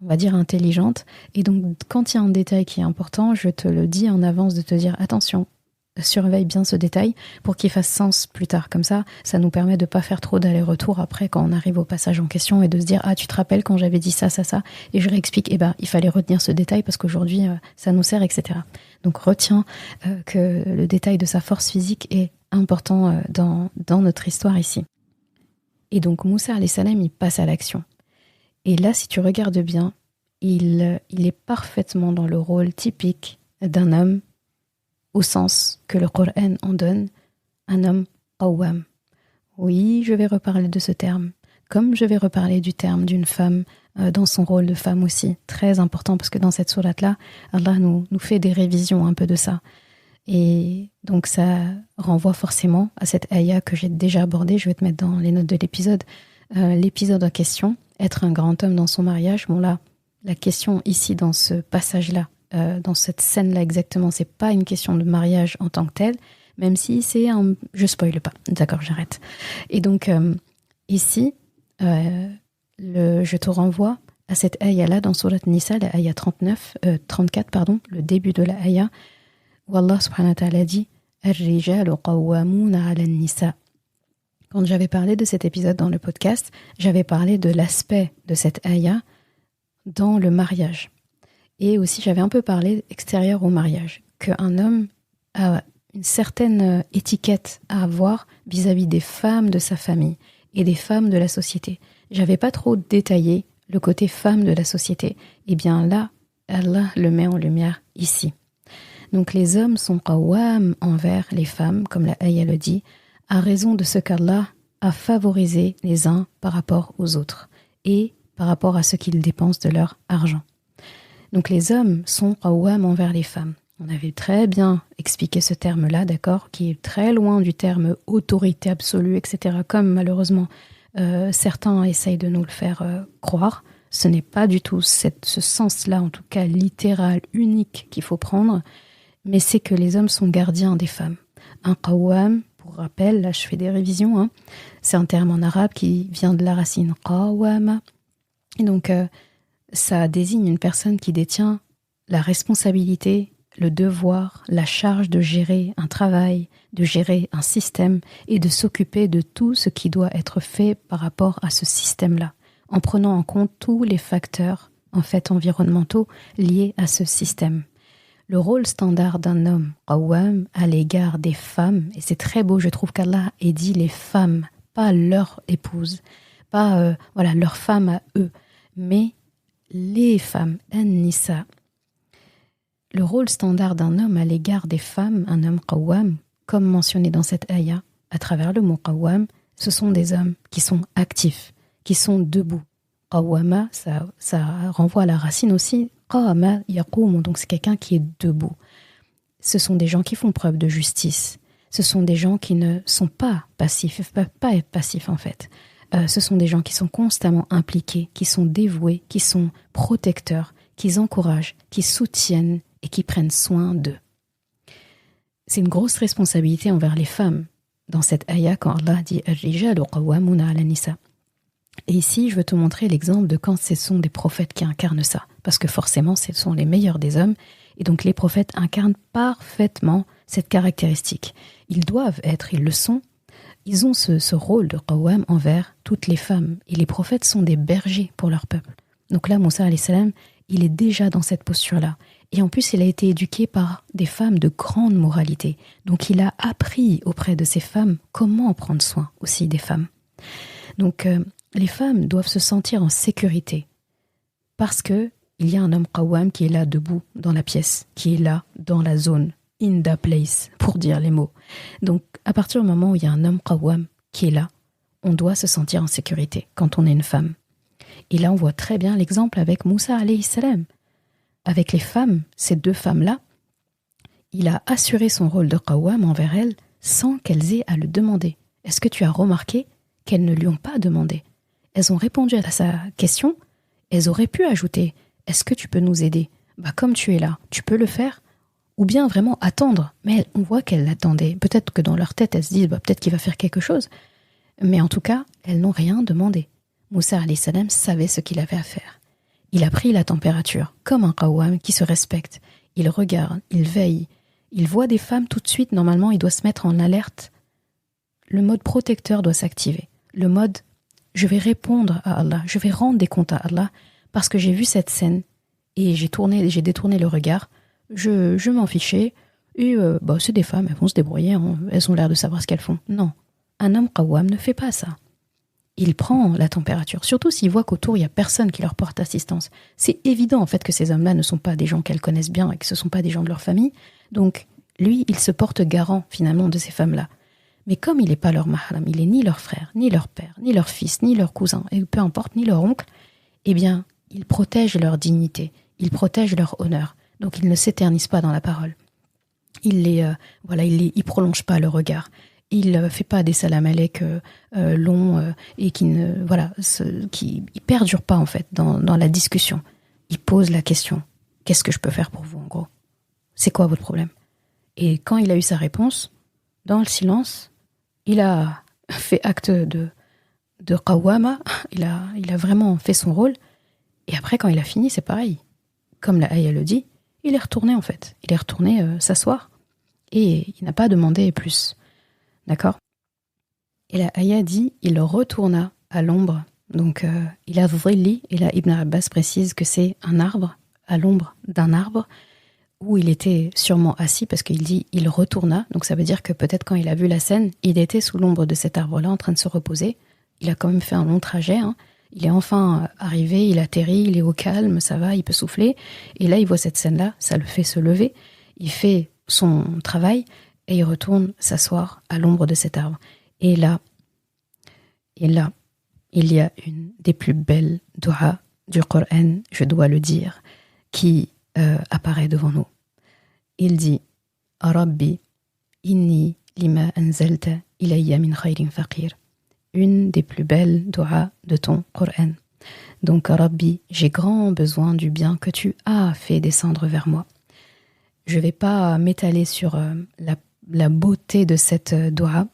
A: on va dire intelligentes. Et donc, quand il y a un détail qui est important, je te le dis en avance de te dire attention. Surveille bien ce détail pour qu'il fasse sens plus tard. Comme ça nous permet de pas faire trop d'aller-retour après quand on arrive au passage en question et de se dire tu te rappelles quand j'avais dit ça, et je réexplique, il fallait retenir ce détail parce qu'aujourd'hui ça nous sert, etc. Donc retiens que le détail de sa force physique est important dans notre histoire ici. Et donc Moussa alayhi salam, il passe à l'action. Et là, si tu regardes bien, il est parfaitement dans le rôle typique d'un homme au sens que le Coran en donne, un homme qawwam. Oui, je vais reparler de ce terme, comme je vais reparler du terme d'une femme dans son rôle de femme aussi. Très important, parce que dans cette sourate-là, Allah nous fait des révisions un peu de ça. Et donc ça renvoie forcément à cette ayah que j'ai déjà abordée, je vais te mettre dans les notes de l'épisode. L'épisode en question, être un grand homme dans son mariage, bon là, la question ici dans ce passage-là, dans cette scène-là exactement, c'est pas une question de mariage en tant que tel, même si c'est un... Je spoile pas, d'accord, j'arrête. Et donc, ici, je te renvoie à cette ayah-là dans Surat Nisa, la ayah 34, le début de la ayah, où Allah subhanahu wa ta'ala dit « Ar-rijalu qawwamuna 'ala an-nisa ». Quand j'avais parlé de cet épisode dans le podcast, j'avais parlé de l'aspect de cette ayah dans le mariage. Et aussi, j'avais un peu parlé extérieur au mariage, qu'un homme a une certaine étiquette à avoir vis-à-vis des femmes de sa famille et des femmes de la société. J'avais pas trop détaillé le côté femme de la société. Et bien là, Allah le met en lumière ici. Donc les hommes sont qawwam envers les femmes, comme la ayah le dit, à raison de ce qu'Allah a favorisé les uns par rapport aux autres et par rapport à ce qu'ils dépensent de leur argent. Donc les hommes sont qawwam envers les femmes. On avait très bien expliqué ce terme-là, d'accord, qui est très loin du terme autorité absolue, etc., comme malheureusement certains essayent de nous le faire croire. Ce n'est pas du tout ce sens-là, en tout cas littéral, unique qu'il faut prendre, mais c'est que les hommes sont gardiens des femmes. Un qawwam, pour rappel, là je fais des révisions, c'est un terme en arabe qui vient de la racine qawwama, et donc ça désigne une personne qui détient la responsabilité, le devoir, la charge de gérer un travail, de gérer un système et de s'occuper de tout ce qui doit être fait par rapport à ce système-là, en prenant en compte tous les facteurs en fait environnementaux liés à ce système. Le rôle standard d'un homme qawwam à l'égard des femmes, et c'est très beau, je trouve qu'Allah ait dit les femmes, pas leur épouse, pas leur femme à eux, mais les femmes, an-nisa. Le rôle standard d'un homme à l'égard des femmes, un homme qawwam, comme mentionné dans cette ayah, à travers le mot qawwam, ce sont des hommes qui sont actifs, qui sont debout. Qawwama, ça renvoie à la racine aussi, qawama yaqum, donc c'est quelqu'un qui est debout. Ce sont des gens qui font preuve de justice. Ce sont des gens qui ne sont pas passifs, ils ne peuvent pas être passifs en fait. Ce sont des gens qui sont constamment impliqués, qui sont dévoués, qui sont protecteurs, qui encouragent, qui soutiennent et qui prennent soin d'eux. C'est une grosse responsabilité envers les femmes dans cette ayah quand Allah dit « Ar-rijalu qawwamuna 'ala an-nisa ». Et ici, je veux te montrer l'exemple de quand ce sont des prophètes qui incarnent ça. Parce que forcément, ce sont les meilleurs des hommes. Et donc, les prophètes incarnent parfaitement cette caractéristique. Ils doivent être, ils le sont. Ils ont ce rôle de qawwam envers toutes les femmes. Et les prophètes sont des bergers pour leur peuple. Donc là, Moussa alayhi salam il est déjà dans cette posture-là. Et en plus, il a été éduqué par des femmes de grande moralité. Donc, il a appris auprès de ces femmes comment prendre soin aussi des femmes. Donc, les femmes doivent se sentir en sécurité parce que il y a un homme qawwam qui est là debout dans la pièce, qui est là dans la zone, in the place, pour dire les mots. Donc, à partir du moment où il y a un homme qawwam qui est là, on doit se sentir en sécurité quand on est une femme. Et là, on voit très bien l'exemple avec Moussa alayhi salam. Avec les femmes, ces deux femmes-là, il a assuré son rôle de qawwam envers elles sans qu'elles aient à le demander. Est-ce que tu as remarqué qu'elles ne lui ont pas demandé? Elles ont répondu à sa question, elles auraient pu ajouter « Est-ce que tu peux nous aider ?» Comme tu es là, tu peux le faire? Ou bien vraiment attendre. Mais on voit qu'elles l'attendaient. Peut-être que dans leur tête, elles se disent peut-être qu'il va faire quelque chose. Mais en tout cas, elles n'ont rien demandé. Moussa alayhi salam savait ce qu'il avait à faire. Il a pris la température, comme un qawwam qui se respecte. Il regarde, il veille, il voit des femmes tout de suite. Normalement, il doit se mettre en alerte. Le mode protecteur doit s'activer. Le mode, je vais répondre à Allah, je vais rendre des comptes à Allah, parce que j'ai vu cette scène et j'ai détourné le regard. Je m'en fichais. Et c'est des femmes, elles vont se débrouiller, hein, elles ont l'air de savoir ce qu'elles font. Non, un homme qawwam ne fait pas ça. Il prend la température, surtout s'il voit qu'autour, il n'y a personne qui leur porte assistance. C'est évident, en fait, que ces hommes-là ne sont pas des gens qu'elles connaissent bien et que ce ne sont pas des gens de leur famille. Donc, lui, il se porte garant, finalement, de ces femmes-là. Mais comme il n'est pas leur mahram, il n'est ni leur frère, ni leur père, ni leur fils, ni leur cousin, et peu importe, ni leur oncle, eh bien, il protège leur dignité, il protège leur honneur. Donc, il ne s'éternise pas dans la parole. Il prolonge pas le regard. Il ne fait pas des salam alek longs et qui ne perdure pas en fait dans la discussion. Il pose la question. Qu'est-ce que je peux faire pour vous en gros? C'est quoi votre problème? Et quand il a eu sa réponse, dans le silence, il a fait acte de qawwama. Il a vraiment fait son rôle. Et après, quand il a fini, c'est pareil. Comme la ayah le dit, il est retourné en fait. Il est retourné s'asseoir. Et il n'a pas demandé plus. D'accord? Et la ayah dit, il retourna à l'ombre. Donc, il a dhilli, et là Ibn Abbas précise que c'est un arbre, à l'ombre d'un arbre, où il était sûrement assis, parce qu'il dit, il retourna. Donc, ça veut dire que peut-être quand il a vu la scène, il était sous l'ombre de cet arbre-là, en train de se reposer. Il a quand même fait un long trajet, hein. Il est enfin arrivé, il atterrit, il est au calme, ça va, il peut souffler. Et là, il voit cette scène-là, ça le fait se lever. Il fait son travail, et il retourne s'asseoir à l'ombre de cet arbre. Et là, il y a une des plus belles doua du Coran, je dois le dire, qui apparaît devant nous. Il dit « Rabbi, inni lima anzalta ilayya min khayrin faqir » une des plus belles doua de ton Coran. Donc, Rabbi, j'ai grand besoin du bien que tu as fait descendre vers moi. Je ne vais pas m'étaler sur la beauté de cette doua,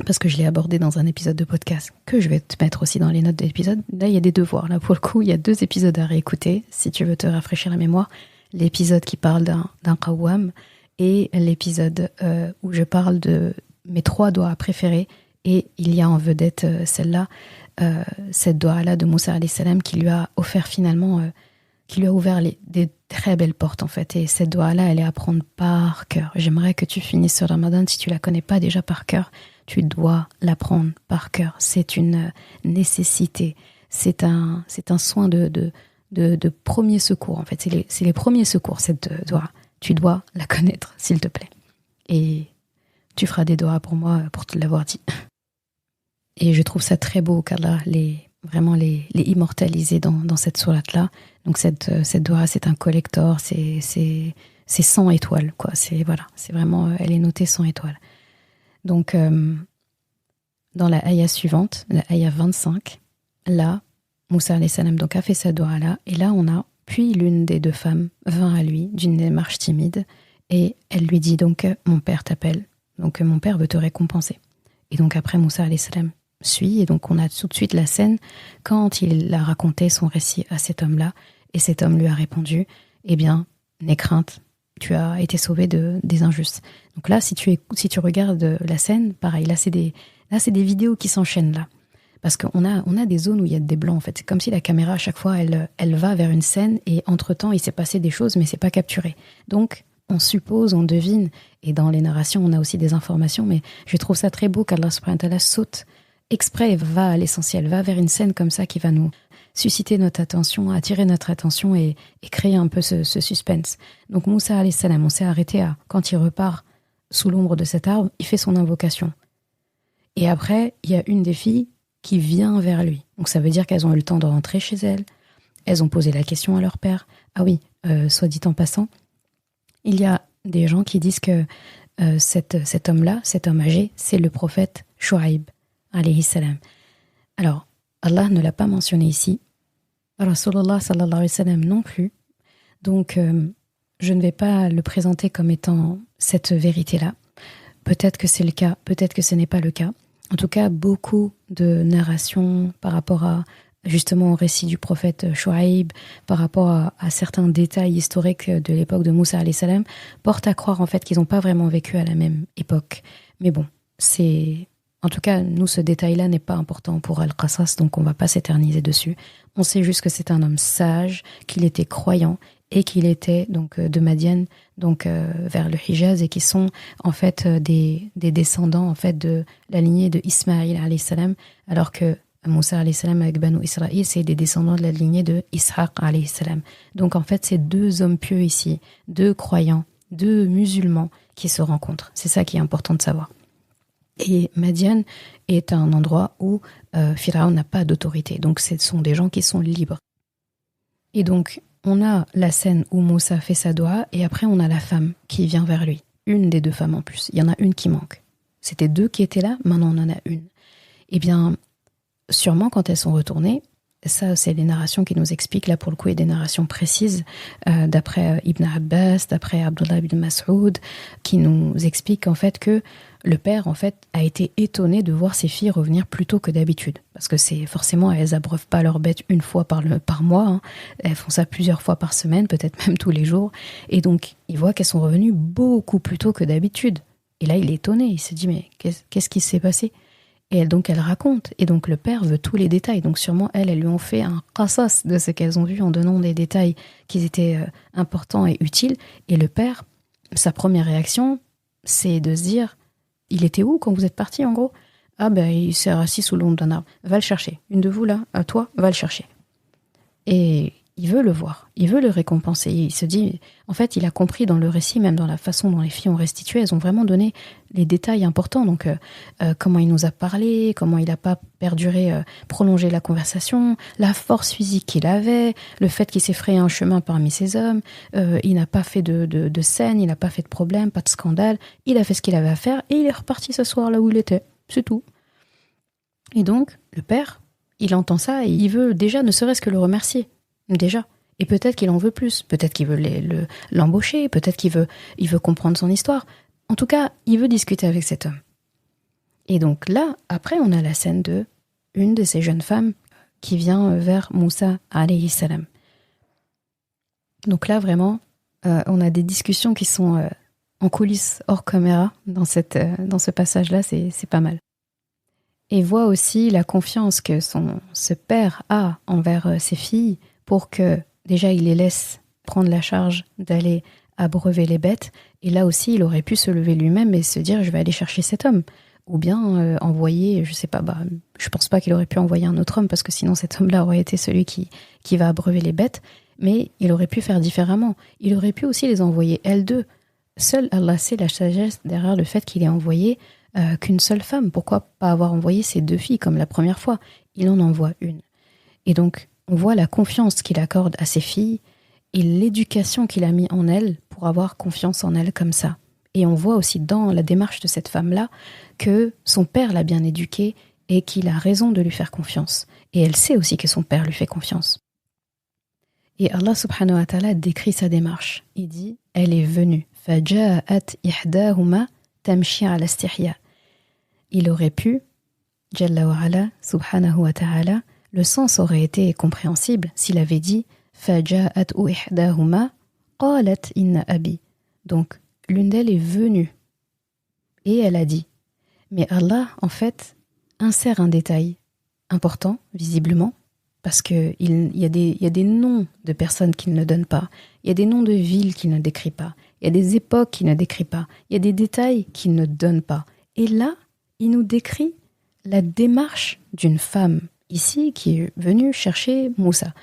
A: parce que je l'ai abordée dans un épisode de podcast, que je vais te mettre aussi dans les notes de l'épisode. Là, il y a des devoirs. Là, pour le coup, il y a 2 épisodes à réécouter, si tu veux te rafraîchir la mémoire. L'épisode qui parle d'un qawwam et l'épisode où je parle de mes 3 douas préférées. Et il y a en vedette celle-là, cette doua-là de Moussa alayhi salam qui lui a offert finalement, qui lui a ouvert des très belles portes en fait. Et cette doua-là, elle est à apprendre par cœur. J'aimerais que tu finisses ce Ramadan, si tu la connais pas déjà par cœur, tu dois l'apprendre par cœur. C'est une nécessité. C'est un soin de premier secours en fait. C'est les premiers secours, cette doua. Tu dois la connaître, s'il te plaît. Et tu feras des doigts pour moi pour te l'avoir dit. Et je trouve ça très beau qu'Allah les immortaliser dans cette sourate-là. Donc cette doua, c'est un collector, c'est 100 étoiles, quoi. C'est vraiment, elle est notée 100 étoiles. Donc, dans la ayah suivante, la ayah 25, là, Moussa alayhi salam donc a fait cette doua-là, et là puis l'une des 2 femmes vint à lui d'une démarche timide, et elle lui dit donc, mon père t'appelle, donc mon père veut te récompenser. Et donc après Moussa alayhi salam suit, et donc on a tout de suite la scène quand il a raconté son récit à cet homme-là, et cet homme lui a répondu, eh bien, n'aie crainte, tu as été sauvé des injustes. Donc là, si tu regardes la scène, pareil, là c'est des vidéos qui s'enchaînent là. Parce qu'on a des zones où il y a des blancs, en fait. C'est comme si la caméra, à chaque fois, elle va vers une scène et entre-temps, il s'est passé des choses, mais c'est pas capturé. Donc, on suppose, on devine, et dans les narrations, on a aussi des informations, mais je trouve ça très beau qu'Allah subhanahu wa ta'ala saute exprès, va à l'essentiel, va vers une scène comme ça qui va nous susciter notre attention, attirer notre attention et créer un peu ce suspense. Donc Moussa alayhi salam, on s'est arrêté quand il repart sous l'ombre de cet arbre, il fait son invocation. Et après, il y a une des filles qui vient vers lui. Donc ça veut dire qu'elles ont eu le temps de rentrer chez elles ont posé la question à leur père. Ah oui, soit dit en passant, il y a des gens qui disent que cet homme-là, cet homme âgé, c'est le prophète Shu'aib, alayhi salam. Alors, Allah ne l'a pas mentionné ici. Rasulullah sallallahu alayhi wa sallam non plus. Donc, je ne vais pas le présenter comme étant cette vérité-là. Peut-être que c'est le cas, peut-être que ce n'est pas le cas. En tout cas, beaucoup de narrations par rapport à justement au récit du prophète Shu'aib, par rapport à certains détails historiques de l'époque de Moussa alayhi salam, portent à croire en fait qu'ils n'ont pas vraiment vécu à la même époque. Mais bon, c'est... En tout cas, nous, ce détail-là n'est pas important pour Al-Qasas, donc on ne va pas s'éterniser dessus. On sait juste que c'est un homme sage, qu'il était croyant et qu'il était donc de Madian, donc vers le Hijaz, et qui sont en fait des descendants en fait de la lignée de Ismaïl alayhi salam, alors que Moussa alayhi salam avec Banu Israël, c'est des descendants de la lignée de Ishaq alayhi salam. Donc en fait, c'est deux hommes pieux ici, deux croyants, deux musulmans qui se rencontrent. C'est ça qui est important de savoir. Et Madian est un endroit où Pharaon n'a pas d'autorité. Donc ce sont des gens qui sont libres. Et donc, on a la scène où Moussa fait sa doua, et après on a la femme qui vient vers lui. Une des deux femmes en plus. Il y en a une qui manque. C'était deux qui étaient là, maintenant on en a une. Eh bien, sûrement quand elles sont retournées, ça c'est les narrations qui nous expliquent, là pour le coup, et des narrations précises, d'après Ibn Abbas, d'après Abdullah ibn Mas'ud, qui nous expliquent en fait que le père en fait a été étonné de voir ses filles revenir plus tôt que d'habitude. Parce que c'est forcément, elles abreuvent pas leurs bêtes une fois par mois, hein. Elles font ça plusieurs fois par semaine, peut-être même tous les jours. Et donc, il voit qu'elles sont revenues beaucoup plus tôt que d'habitude. Et là, il est étonné, il se dit, mais qu'est-ce qui s'est passé ? Et donc, elle raconte. Et donc, le père veut tous les détails. Donc, sûrement, elles lui ont fait un qasas de ce qu'elles ont vu en donnant des détails qui étaient importants et utiles. Et le père, sa première réaction, c'est de se dire, il était où quand vous êtes partis, en gros ? Ah ben, il s'est assis sous l'ombre d'un arbre. Va le chercher. Une de vous, là, à toi, va le chercher. Et il veut le voir. Il veut le récompenser. Il se dit... En fait, il a compris dans le récit, même dans la façon dont les filles ont restitué, elles ont vraiment donné les détails importants. Donc, comment il nous a parlé, comment il n'a pas prolongé la conversation, la force physique qu'il avait, le fait qu'il s'est frayé un chemin parmi ces hommes, il n'a pas fait de scène, il n'a pas fait de problème, pas de scandale. Il a fait ce qu'il avait à faire et il est reparti ce soir là où il était. C'est tout. Et donc, le père, il entend ça et il veut déjà ne serait-ce que le remercier. Déjà. Et peut-être qu'il en veut plus. Peut-être qu'il veut l'embaucher. Peut-être qu'il veut comprendre son histoire. En tout cas, il veut discuter avec cet homme. Et donc là, après, on a la scène de une de ces jeunes femmes qui vient vers Moussa alayhi salam. Donc là, vraiment, on a des discussions qui sont en coulisses hors caméra dans ce passage-là. C'est pas mal. Et voit aussi la confiance que ce père a envers ses filles pour que, déjà, il les laisse prendre la charge d'aller abreuver les bêtes. Et là aussi, il aurait pu se lever lui-même et se dire, je vais aller chercher cet homme. Ou bien envoyer, je sais pas, je pense pas qu'il aurait pu envoyer un autre homme, parce que sinon cet homme-là aurait été celui qui va abreuver les bêtes. Mais il aurait pu faire différemment. Il aurait pu aussi les envoyer, elles deux. Seul Allah sait la sagesse derrière le fait qu'il ait envoyé qu'une seule femme. Pourquoi pas avoir envoyé ces deux filles comme la première fois ? Il en envoie une. Et donc, on voit la confiance qu'il accorde à ses filles et l'éducation qu'il a mis en elles pour avoir confiance en elles comme ça. Et on voit aussi dans la démarche de cette femme-là que son père l'a bien éduquée et qu'il a raison de lui faire confiance. Et elle sait aussi que son père lui fait confiance. Et Allah subhanahu wa ta'ala décrit sa démarche. Il dit, elle est venue. فَجَاءَتْ إِحْدَاهُمَا تَمْشِي عَلَى اسْتِحْيَاءٍ. Il aurait pu, Jalla wa ala, subhanahu wa ta'ala, le sens aurait été compréhensible s'il avait dit فَجَاءَتْ إِحْدَاهُمَا قَالَتْ إِنَّ أَبِي. Donc, l'une d'elles est venue et elle a dit. Mais Allah, en fait, insère un détail important, visiblement, parce qu'il y a des noms de personnes qu'il ne donne pas, il y a des noms de villes qu'il ne décrit pas, il y a des époques qu'il ne décrit pas, il y a des détails qu'il ne donne pas. Et là, il nous décrit la démarche d'une femme ici qui est venue chercher Moussa.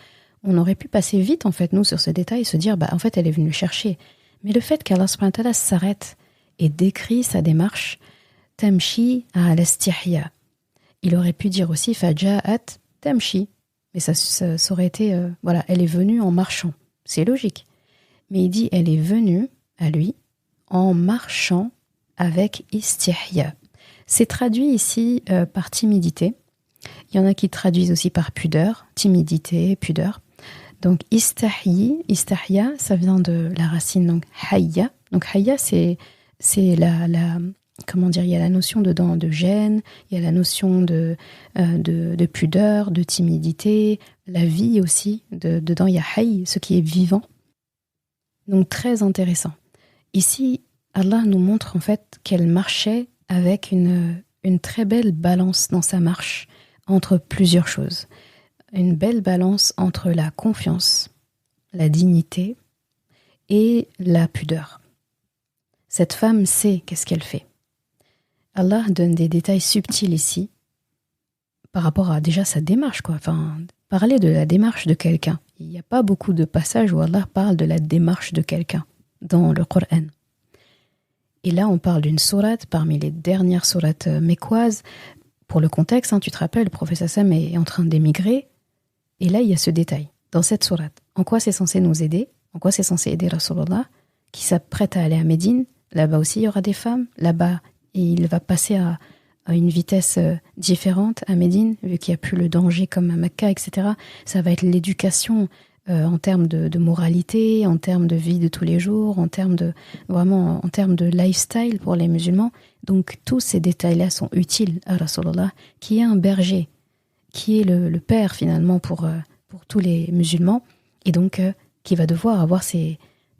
A: On aurait pu passer vite, en fait, nous, sur ce détail et se dire, en fait, elle est venue le chercher. Mais le fait qu'Allah subhanahu wa ta'ala s'arrête et décrit sa démarche, tamshi al-istihya. Il aurait pu dire aussi, faja'at tamshi. Mais ça aurait été, elle est venue en marchant. C'est logique. Mais il dit, elle est venue, à lui, en marchant avec istihya. C'est traduit ici par timidité. Il y en a qui traduisent aussi par pudeur, timidité, pudeur. Donc istahya, ça vient de la racine donc hayya. Donc hayya, c'est comment dire, il y a la notion dedans de gêne, il y a la notion de pudeur, de timidité, la vie aussi. Dedans, il y a hayy, ce qui est vivant. Donc très intéressant. Ici, Allah nous montre en fait qu'elle marchait avec une très belle balance dans sa marche entre plusieurs choses. Une belle balance entre la confiance, la dignité et la pudeur. Cette femme sait qu'est-ce qu'elle fait. Allah donne des détails subtils ici par rapport à déjà sa démarche, quoi. Enfin, parler de la démarche de quelqu'un. Il n'y a pas beaucoup de passages où Allah parle de la démarche de quelqu'un dans le Coran. Et là, on parle d'une sourate parmi les dernières sourates mécoises. Pour le contexte, tu te rappelles, le prophète Sam est en train d'émigrer. Et là, il y a ce détail dans cette sourate. En quoi c'est censé nous aider? En quoi c'est censé aider Rasulullah qui s'apprête à aller à Médine? Là-bas aussi, il y aura des femmes. Là-bas, il va passer à une vitesse différente à Médine, vu qu'il n'y a plus le danger comme à Mecca, etc. Ça va être l'éducation en termes de moralité, en termes de vie de tous les jours, en termes de lifestyle pour les musulmans. Donc tous ces détails-là sont utiles à Rasulullah, qui est un berger, qui est le père finalement pour tous les musulmans, et donc qui va devoir avoir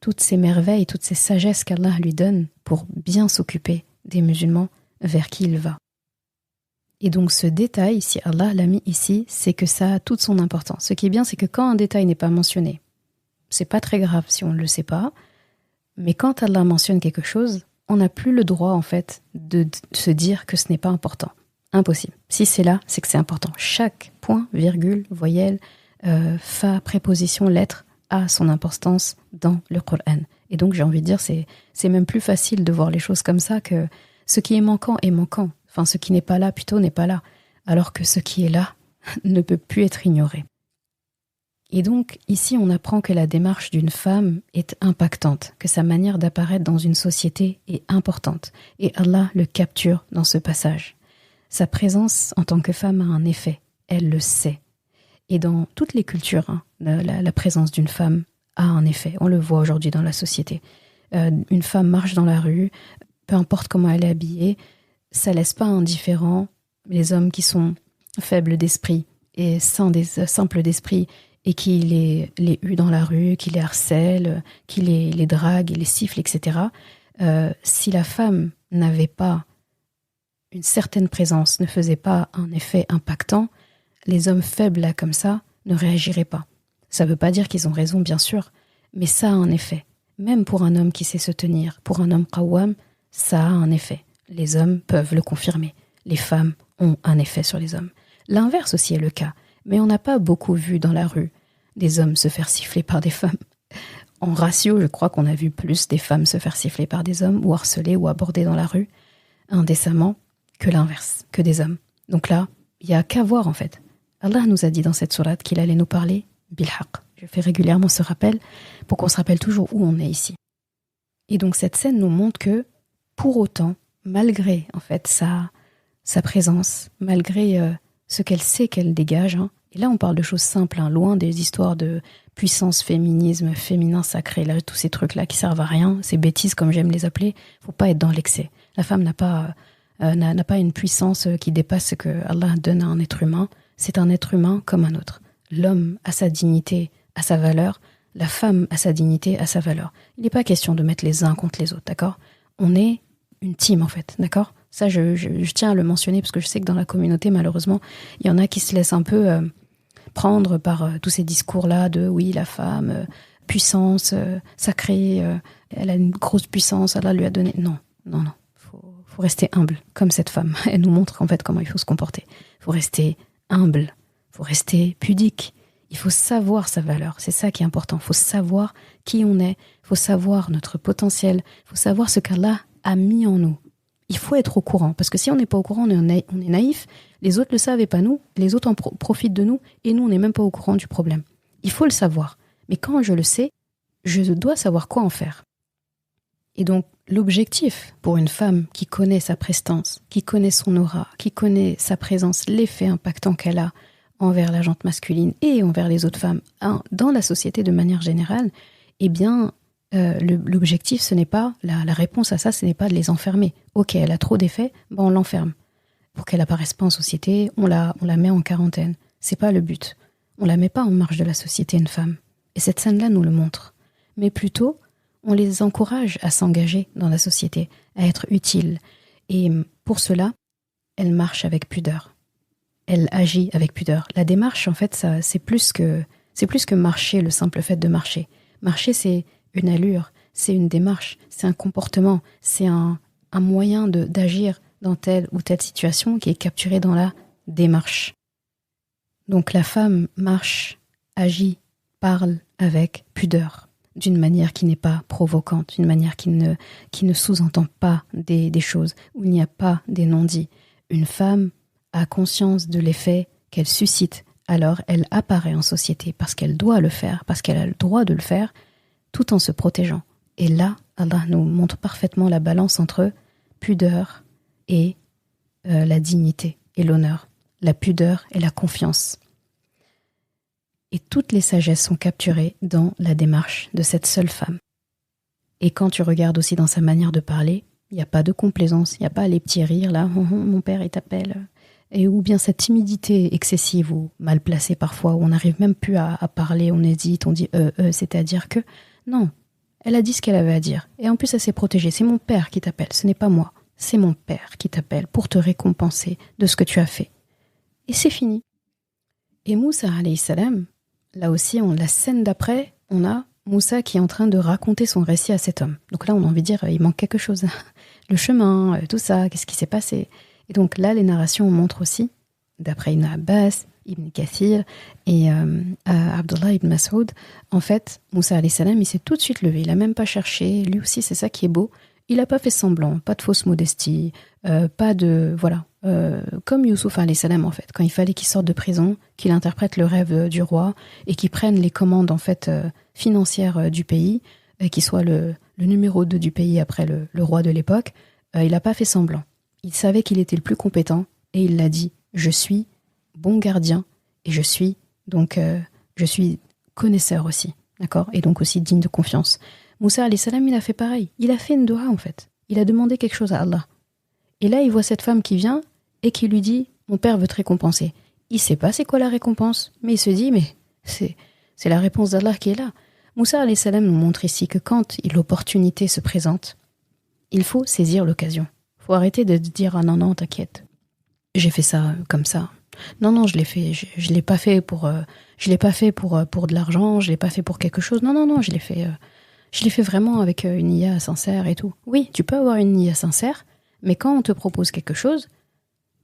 A: toutes ces merveilles, toutes ces sagesses qu'Allah lui donne pour bien s'occuper des musulmans vers qui il va. Et donc ce détail, si Allah l'a mis ici, c'est que ça a toute son importance. Ce qui est bien, c'est que quand un détail n'est pas mentionné, c'est pas très grave si on ne le sait pas, mais quand Allah mentionne quelque chose, on n'a plus le droit en fait de se dire que ce n'est pas important. Impossible. Si c'est là, c'est que c'est important. Chaque point, virgule, voyelle, fa, préposition, lettre a son importance dans le Coran. Et donc j'ai envie de dire, c'est même plus facile de voir les choses comme ça que ce qui est manquant est manquant. Enfin, ce qui n'est pas là, plutôt, n'est pas là. Alors que ce qui est là ne peut plus être ignoré. Et donc, ici, on apprend que la démarche d'une femme est impactante, que sa manière d'apparaître dans une société est importante. Et Allah le capture dans ce passage. Sa présence en tant que femme a un effet. Elle le sait. Et dans toutes les cultures, la présence d'une femme a un effet. On le voit aujourd'hui dans la société. Une femme marche dans la rue, peu importe comment elle est habillée, ça laisse pas indifférent les hommes qui sont faibles d'esprit et simples d'esprit et qui les huent dans la rue, qui les harcèlent, qui les draguent, les sifflent, etc. Si la femme n'avait pas une certaine présence, ne faisait pas un effet impactant, les hommes faibles là comme ça ne réagiraient pas. Ça veut pas dire qu'ils ont raison, bien sûr, mais ça a un effet. Même pour un homme qui sait se tenir, pour un homme qawwam, ça a un effet. Les hommes peuvent le confirmer. Les femmes ont un effet sur les hommes. L'inverse aussi est le cas. Mais on n'a pas beaucoup vu dans la rue des hommes se faire siffler par des femmes. En ratio, je crois qu'on a vu plus des femmes se faire siffler par des hommes ou harceler ou aborder dans la rue indécemment que l'inverse, que des hommes. Donc là, il n'y a qu'à voir en fait. Allah nous a dit dans cette sourate qu'il allait nous parler bilhaq. Je fais régulièrement ce rappel pour qu'on se rappelle toujours où on est ici. Et donc cette scène nous montre que, pour autant, malgré en fait sa présence, malgré ce qu'elle sait qu'elle dégage, et là on parle de choses simples, loin des histoires de puissance, féminisme, féminin sacré, là, tous ces trucs-là qui servent à rien, ces bêtises comme j'aime les appeler, faut pas être dans l'excès. La femme n'a pas une puissance qui dépasse ce que Allah donne à un être humain, c'est un être humain comme un autre. L'homme a sa dignité, a sa valeur, la femme a sa dignité, a sa valeur. Il n'est pas question de mettre les uns contre les autres, d'accord ? On est une team en fait, d'accord ? Ça, je tiens à le mentionner parce que je sais que dans la communauté, malheureusement, il y en a qui se laissent un peu prendre par tous ces discours-là de oui, la femme, puissance, sacrée, elle a une grosse puissance, Allah lui a donné. Non. Faut rester humble, comme cette femme. Elle nous montre en fait comment il faut se comporter. Il faut rester humble, il faut rester pudique. Il faut savoir sa valeur, c'est ça qui est important. Il faut savoir qui on est, il faut savoir notre potentiel, il faut savoir ce qu'Allah a mis en nous. Il faut être au courant, parce que si on n'est pas au courant, on est naïf, les autres le savent et pas nous, les autres en profitent de nous, et nous, on n'est même pas au courant du problème. Il faut le savoir. Mais quand je le sais, je dois savoir quoi en faire. Et donc, l'objectif pour une femme qui connaît sa prestance, qui connaît son aura, qui connaît sa présence, l'effet impactant qu'elle a envers la gente masculine et envers les autres femmes, dans la société de manière générale, eh bien, l'objectif, ce n'est pas, la réponse à ça, ce n'est pas de les enfermer. Ok, elle a trop d'effets, on l'enferme. Pour qu'elle apparaisse pas en société, on la met en quarantaine. C'est pas le but. On la met pas en marge de la société, une femme. Et cette scène-là nous le montre. Mais plutôt, on les encourage à s'engager dans la société, à être utiles. Et pour cela, elle marche avec pudeur. Elle agit avec pudeur. La démarche, en fait, ça, c'est plus que marcher, le simple fait de marcher. Marcher, c'est une allure, c'est une démarche, c'est un comportement, c'est un moyen d'agir dans telle ou telle situation qui est capturé dans la démarche. Donc la femme marche, agit, parle avec pudeur, d'une manière qui n'est pas provocante, d'une manière qui ne sous-entend pas des choses, où il n'y a pas des non-dits. Une femme a conscience de l'effet qu'elle suscite, alors elle apparaît en société parce qu'elle doit le faire, parce qu'elle a le droit de le faire, tout en se protégeant. Et là, Allah nous montre parfaitement la balance entre pudeur et la dignité et l'honneur, la pudeur et la confiance. Et toutes les sagesses sont capturées dans la démarche de cette seule femme. Et quand tu regardes aussi dans sa manière de parler, il n'y a pas de complaisance, il n'y a pas les petits rires là, mon père il t'appelle, et ou bien cette timidité excessive ou mal placée parfois, où on n'arrive même plus à parler, on hésite, on dit c'est-à-dire que non, elle a dit ce qu'elle avait à dire, et en plus elle s'est protégée. C'est mon père qui t'appelle, ce n'est pas moi, c'est mon père qui t'appelle pour te récompenser de ce que tu as fait. Et c'est fini. Et Moussa alayhi salam, là aussi, la scène d'après, on a Moussa qui est en train de raconter son récit à cet homme. Donc là, on a envie de dire, il manque quelque chose. Le chemin, tout ça, qu'est-ce qui s'est passé? Et donc là, les narrations montrent aussi, d'après Ibn Abbas, Ibn Kathir et Abdullah ibn Mas'ud, en fait, Moussa alayhi salam, il s'est tout de suite levé. Il n'a même pas cherché. Lui aussi, c'est ça qui est beau. Il n'a pas fait semblant, pas de fausse modestie, pas de... Voilà. Comme Youssouf alayhi salam, en fait, quand il fallait qu'il sorte de prison, qu'il interprète le rêve du roi et qu'il prenne les commandes, en fait, financières du pays, qu'il soit le numéro 2 du pays après le roi de l'époque, il n'a pas fait semblant. Il savait qu'il était le plus compétent et il l'a dit, je suis bon gardien et je suis connaisseur aussi, d'accord? Et donc aussi digne de confiance. Moussa alayhi salam, il a fait pareil. Il a fait une doua, en fait. Il a demandé quelque chose à Allah. Et là, il voit cette femme qui vient et qui lui dit « Mon père veut te récompenser ». Il ne sait pas c'est quoi la récompense, mais il se dit « Mais c'est la réponse d'Allah qui est là ». Moussa alayhi salam nous montre ici que quand l'opportunité se présente, il faut saisir l'occasion. Il faut arrêter de dire « Ah non, t'inquiète, j'ai fait ça comme ça. Non, je l'ai fait, je l'ai pas fait pour de l'argent, je l'ai pas fait pour quelque chose. Non, je l'ai fait vraiment avec une niya sincère et tout. » Oui, tu peux avoir une niya sincère, mais quand on te propose quelque chose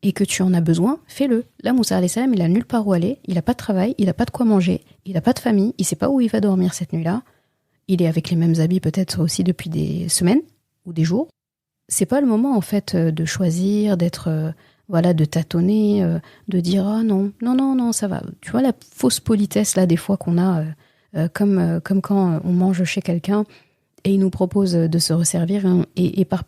A: et que tu en as besoin, fais-le. Là, Moussa alayhi salam, il a nulle part où aller, il a pas de travail, il a pas de quoi manger, il a pas de famille, il sait pas où il va dormir cette nuit-là. Il est avec les mêmes habits peut-être aussi depuis des semaines ou des jours. C'est pas le moment en fait de choisir, d'être de tâtonner, de dire ah non, ça va. Tu vois la fausse politesse là des fois qu'on a comme quand on mange chez quelqu'un et il nous propose de se resservir et par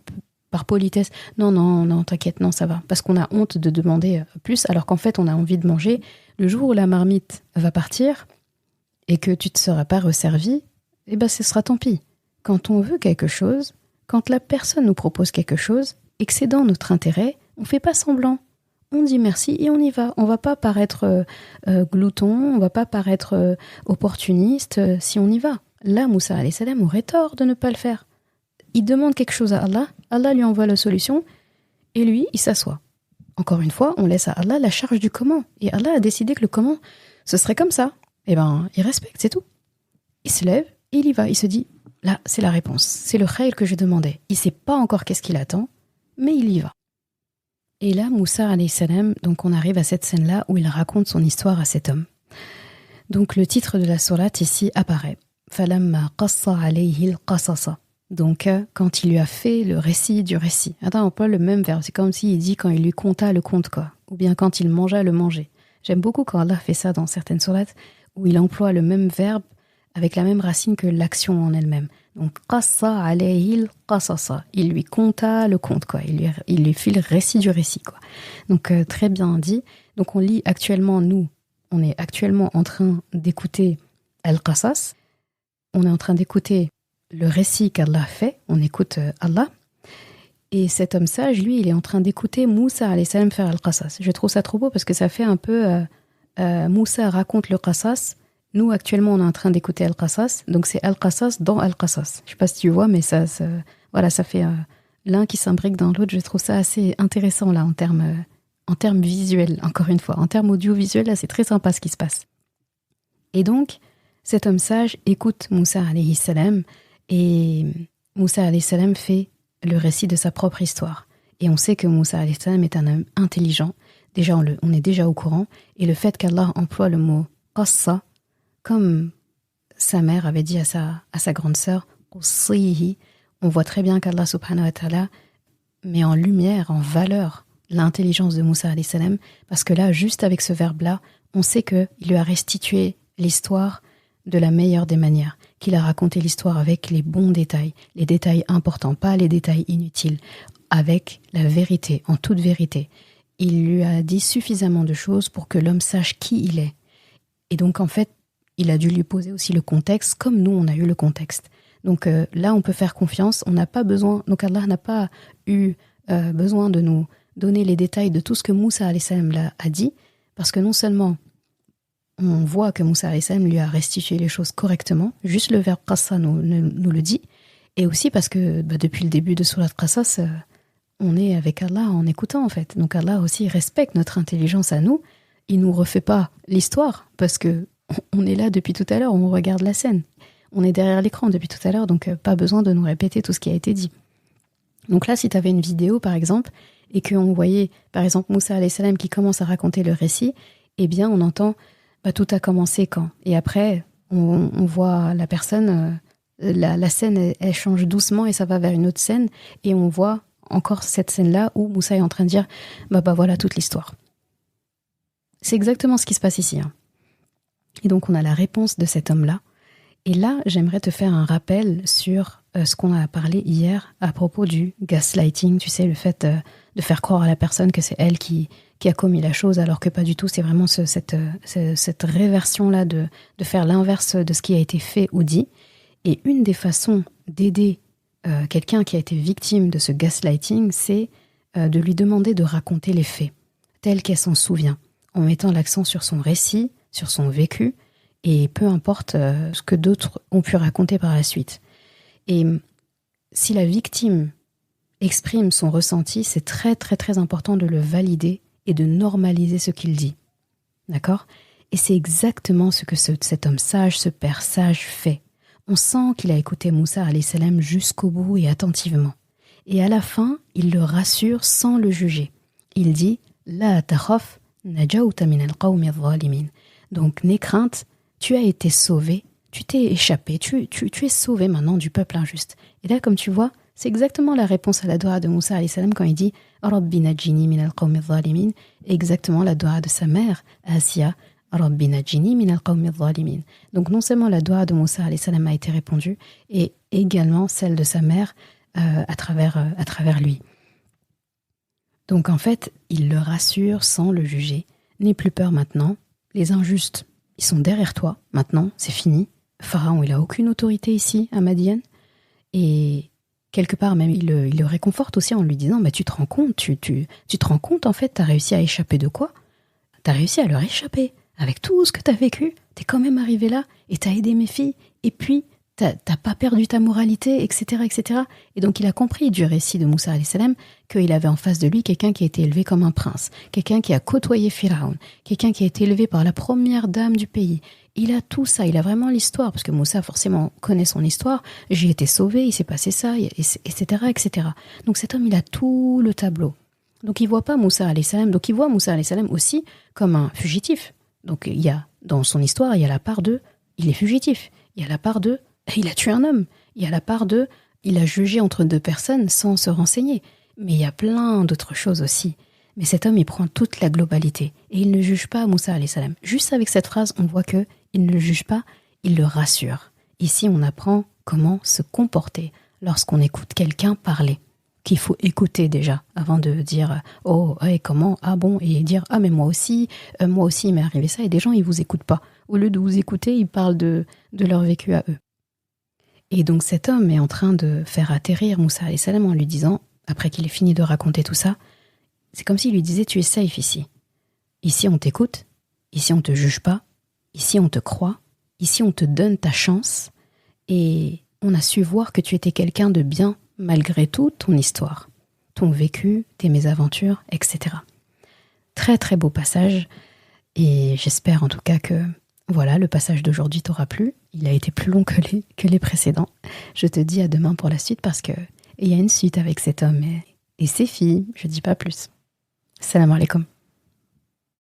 A: politesse, non, t'inquiète, non, ça va. Parce qu'on a honte de demander plus, alors qu'en fait, on a envie de manger. Le jour où la marmite va partir et que tu ne te seras pas resservi, ce sera tant pis. Quand on veut quelque chose, quand la personne nous propose quelque chose et que c'est dans notre intérêt, on ne fait pas semblant. On dit merci et on y va. On ne va pas paraître glouton, on ne va pas paraître opportuniste si on y va. Là, Moussa alayhi salam aurait tort de ne pas le faire. Il demande quelque chose à Allah, Allah lui envoie la solution, Et lui, il s'assoit. Encore une fois, on laisse à Allah la charge du comment. Et Allah a décidé que le comment, ce serait comme ça. Eh ben, il respecte, c'est tout. Il se lève et il y va. Il se dit, là, c'est la réponse. C'est le khayr que je demandais. Il ne sait pas encore qu'est-ce qu'il attend, mais il y va. Et là, Moussa alayhi salam, donc on arrive à cette scène-là où il raconte son histoire à cet homme. Donc le titre de la sourate ici apparaît. Falamma qassa alayhi al-qasasa. Donc quand il lui a fait le récit du récit. Attends, on emploie le même verbe. C'est comme s'il dit quand il lui conta le conte, quoi. Ou bien quand il mangea le manger. J'aime beaucoup quand Allah fait ça dans certaines sourates où il emploie le même verbe avec la même racine que l'action en elle-même. Donc, qassa alayhi al-qasasa. Il lui conta le conte, quoi. Il lui fit le récit du récit, quoi. Donc, très bien dit. Donc, on lit actuellement, on est actuellement en train d'écouter al-qasas. On est en train d'écouter le récit qu'Allah fait. On écoute Allah. Et cet homme sage, lui, il est en train d'écouter Moussa alayhi salam faire al-qasas. Je trouve ça trop beau parce que ça fait un peu Moussa raconte le qasas. Nous, actuellement, on est en train d'écouter Al-Qasas. Donc, c'est Al-Qasas dans Al-Qasas. Je ne sais pas si tu vois, mais ça fait l'un qui s'imbrique dans l'autre. Je trouve ça assez intéressant, là, en termes visuels, encore une fois. En termes audiovisuels, là, c'est très sympa ce qui se passe. Et donc, cet homme sage écoute Moussa alayhi salam. Et Moussa alayhi salam fait le récit de sa propre histoire. Et on sait que Moussa alayhi salam est un homme intelligent. Déjà, on est déjà au courant. Et le fait qu'Allah emploie le mot « qassa », comme sa mère avait dit à sa grande sœur, on voit très bien qu'Allah subhanahu wa ta'ala met en lumière, en valeur, l'intelligence de Moussa alayhi salam, parce que là, juste avec ce verbe-là, on sait qu'il lui a restitué l'histoire de la meilleure des manières, qu'il a raconté l'histoire avec les bons détails, les détails importants, pas les détails inutiles, avec la vérité, en toute vérité. Il lui a dit suffisamment de choses pour que l'homme sache qui il est. Et donc, en fait, il a dû lui poser aussi le contexte, comme nous, on a eu le contexte. Donc là, on peut faire confiance. On n'a pas besoin. Donc Allah n'a pas eu besoin de nous donner les détails de tout ce que Moussa alayhi salam a dit, parce que non seulement on voit que Moussa alayhi salam lui a restitué les choses correctement, juste le verbe qassa nous le dit, et aussi parce que depuis le début de Surat Qasas, on est avec Allah en écoutant, en fait. Donc Allah aussi respecte notre intelligence à nous. Il nous refait pas l'histoire, parce que on est là depuis tout à l'heure, on regarde la scène. On est derrière l'écran depuis tout à l'heure, donc pas besoin de nous répéter tout ce qui a été dit. Donc là, si tu avais une vidéo, par exemple, et qu'on voyait, par exemple, Moussa alayhi salam qui commence à raconter le récit, eh bien, on entend tout a commencé quand. Et après, on voit la personne, la scène, elle change doucement et ça va vers une autre scène, et on voit encore cette scène-là où Moussa est en train de dire voilà toute l'histoire. C'est exactement ce qui se passe ici, hein. Et donc, on a la réponse de cet homme-là. Et là, j'aimerais te faire un rappel sur ce qu'on a parlé hier à propos du gaslighting. Tu sais, le fait de faire croire à la personne que c'est elle qui a commis la chose, alors que pas du tout. C'est vraiment cette réversion-là de faire l'inverse de ce qui a été fait ou dit. Et une des façons d'aider quelqu'un qui a été victime de ce gaslighting, c'est de lui demander de raconter les faits, tels qu'elle s'en souvient, en mettant l'accent sur son récit, sur son vécu, et peu importe ce que d'autres ont pu raconter par la suite. Et si la victime exprime son ressenti, c'est très très très important de le valider et de normaliser ce qu'il dit. D'accord ? Et c'est exactement ce que cet homme sage, ce père sage fait. On sent qu'il a écouté Moussa alayhi salam jusqu'au bout et attentivement. Et à la fin, il le rassure sans le juger. Il dit « La takhaf najawta min al-qawmi adh-dhalimin » Donc, n'aie crainte, tu as été sauvé, tu t'es échappé, tu es sauvé maintenant du peuple injuste. Et là, comme tu vois, c'est exactement la réponse à la doua de Moussa alayhi salam quand il dit « Rabbi najini min al-qawmi adh-dhalimin » exactement la doua de sa mère, Asiya, « Rabbi najini min al-qawmi adh-dhalimin » Donc, non seulement la doua de Moussa alayhi salam a été répondue, et également celle de sa mère à travers lui. Donc, en fait, il le rassure sans le juger. N'aie plus peur maintenant. Les injustes, ils sont derrière toi. Maintenant, c'est fini. Pharaon, il n'a aucune autorité ici, à Madian. Et quelque part, même, il le réconforte aussi en lui disant tu te rends compte, tu te rends compte, en fait, tu as réussi à échapper de quoi ? Tu as réussi à leur échapper. Avec tout ce que tu as vécu, tu es quand même arrivé là et tu as aidé mes filles. Et puis, T'as pas perdu ta moralité, etc., etc. Et donc il a compris du récit de Moussa alayhi salam qu'il avait en face de lui quelqu'un qui a été élevé comme un prince, quelqu'un qui a côtoyé Pharaon, quelqu'un qui a été élevé par la première dame du pays. Il a tout ça, il a vraiment l'histoire, parce que Moussa forcément connaît son histoire. J'ai été sauvé, il s'est passé ça, etc., etc. Donc cet homme, il a tout le tableau. Donc il voit pas Moussa alayhi salam, donc il voit Moussa alayhi salam aussi comme un fugitif. Donc il y a, dans son histoire, il y a la part de, il est fugitif. Il y a la part de, il a tué un homme. Il y a la part de, il a jugé entre deux personnes sans se renseigner. Mais il y a plein d'autres choses aussi. Mais cet homme, il prend toute la globalité. Et il ne juge pas Moussa alayhi salam. Juste avec cette phrase, on voit que il ne le juge pas, il le rassure. Ici, on apprend comment se comporter lorsqu'on écoute quelqu'un parler. Qu'il faut écouter déjà, avant de dire « Oh, hey, comment? Ah bon ?» et dire « Ah, mais moi aussi, il m'est arrivé ça. » Et des gens, ils vous écoutent pas. Au lieu de vous écouter, ils parlent de leur vécu à eux. Et donc cet homme est en train de faire atterrir Moussa alayhi salam en lui disant, après qu'il ait fini de raconter tout ça, c'est comme s'il lui disait « Tu es safe ici. Ici on t'écoute, ici on te juge pas, ici on te croit, ici on te donne ta chance et on a su voir que tu étais quelqu'un de bien malgré tout ton histoire, ton vécu, tes mésaventures, etc. » Très très beau passage et j'espère en tout cas que voilà, le passage d'aujourd'hui t'aura plu. Il a été plus long que les précédents. Je te dis à demain pour la suite parce que il y a une suite avec cet homme et ses filles. Je dis pas plus. Salam alaikum.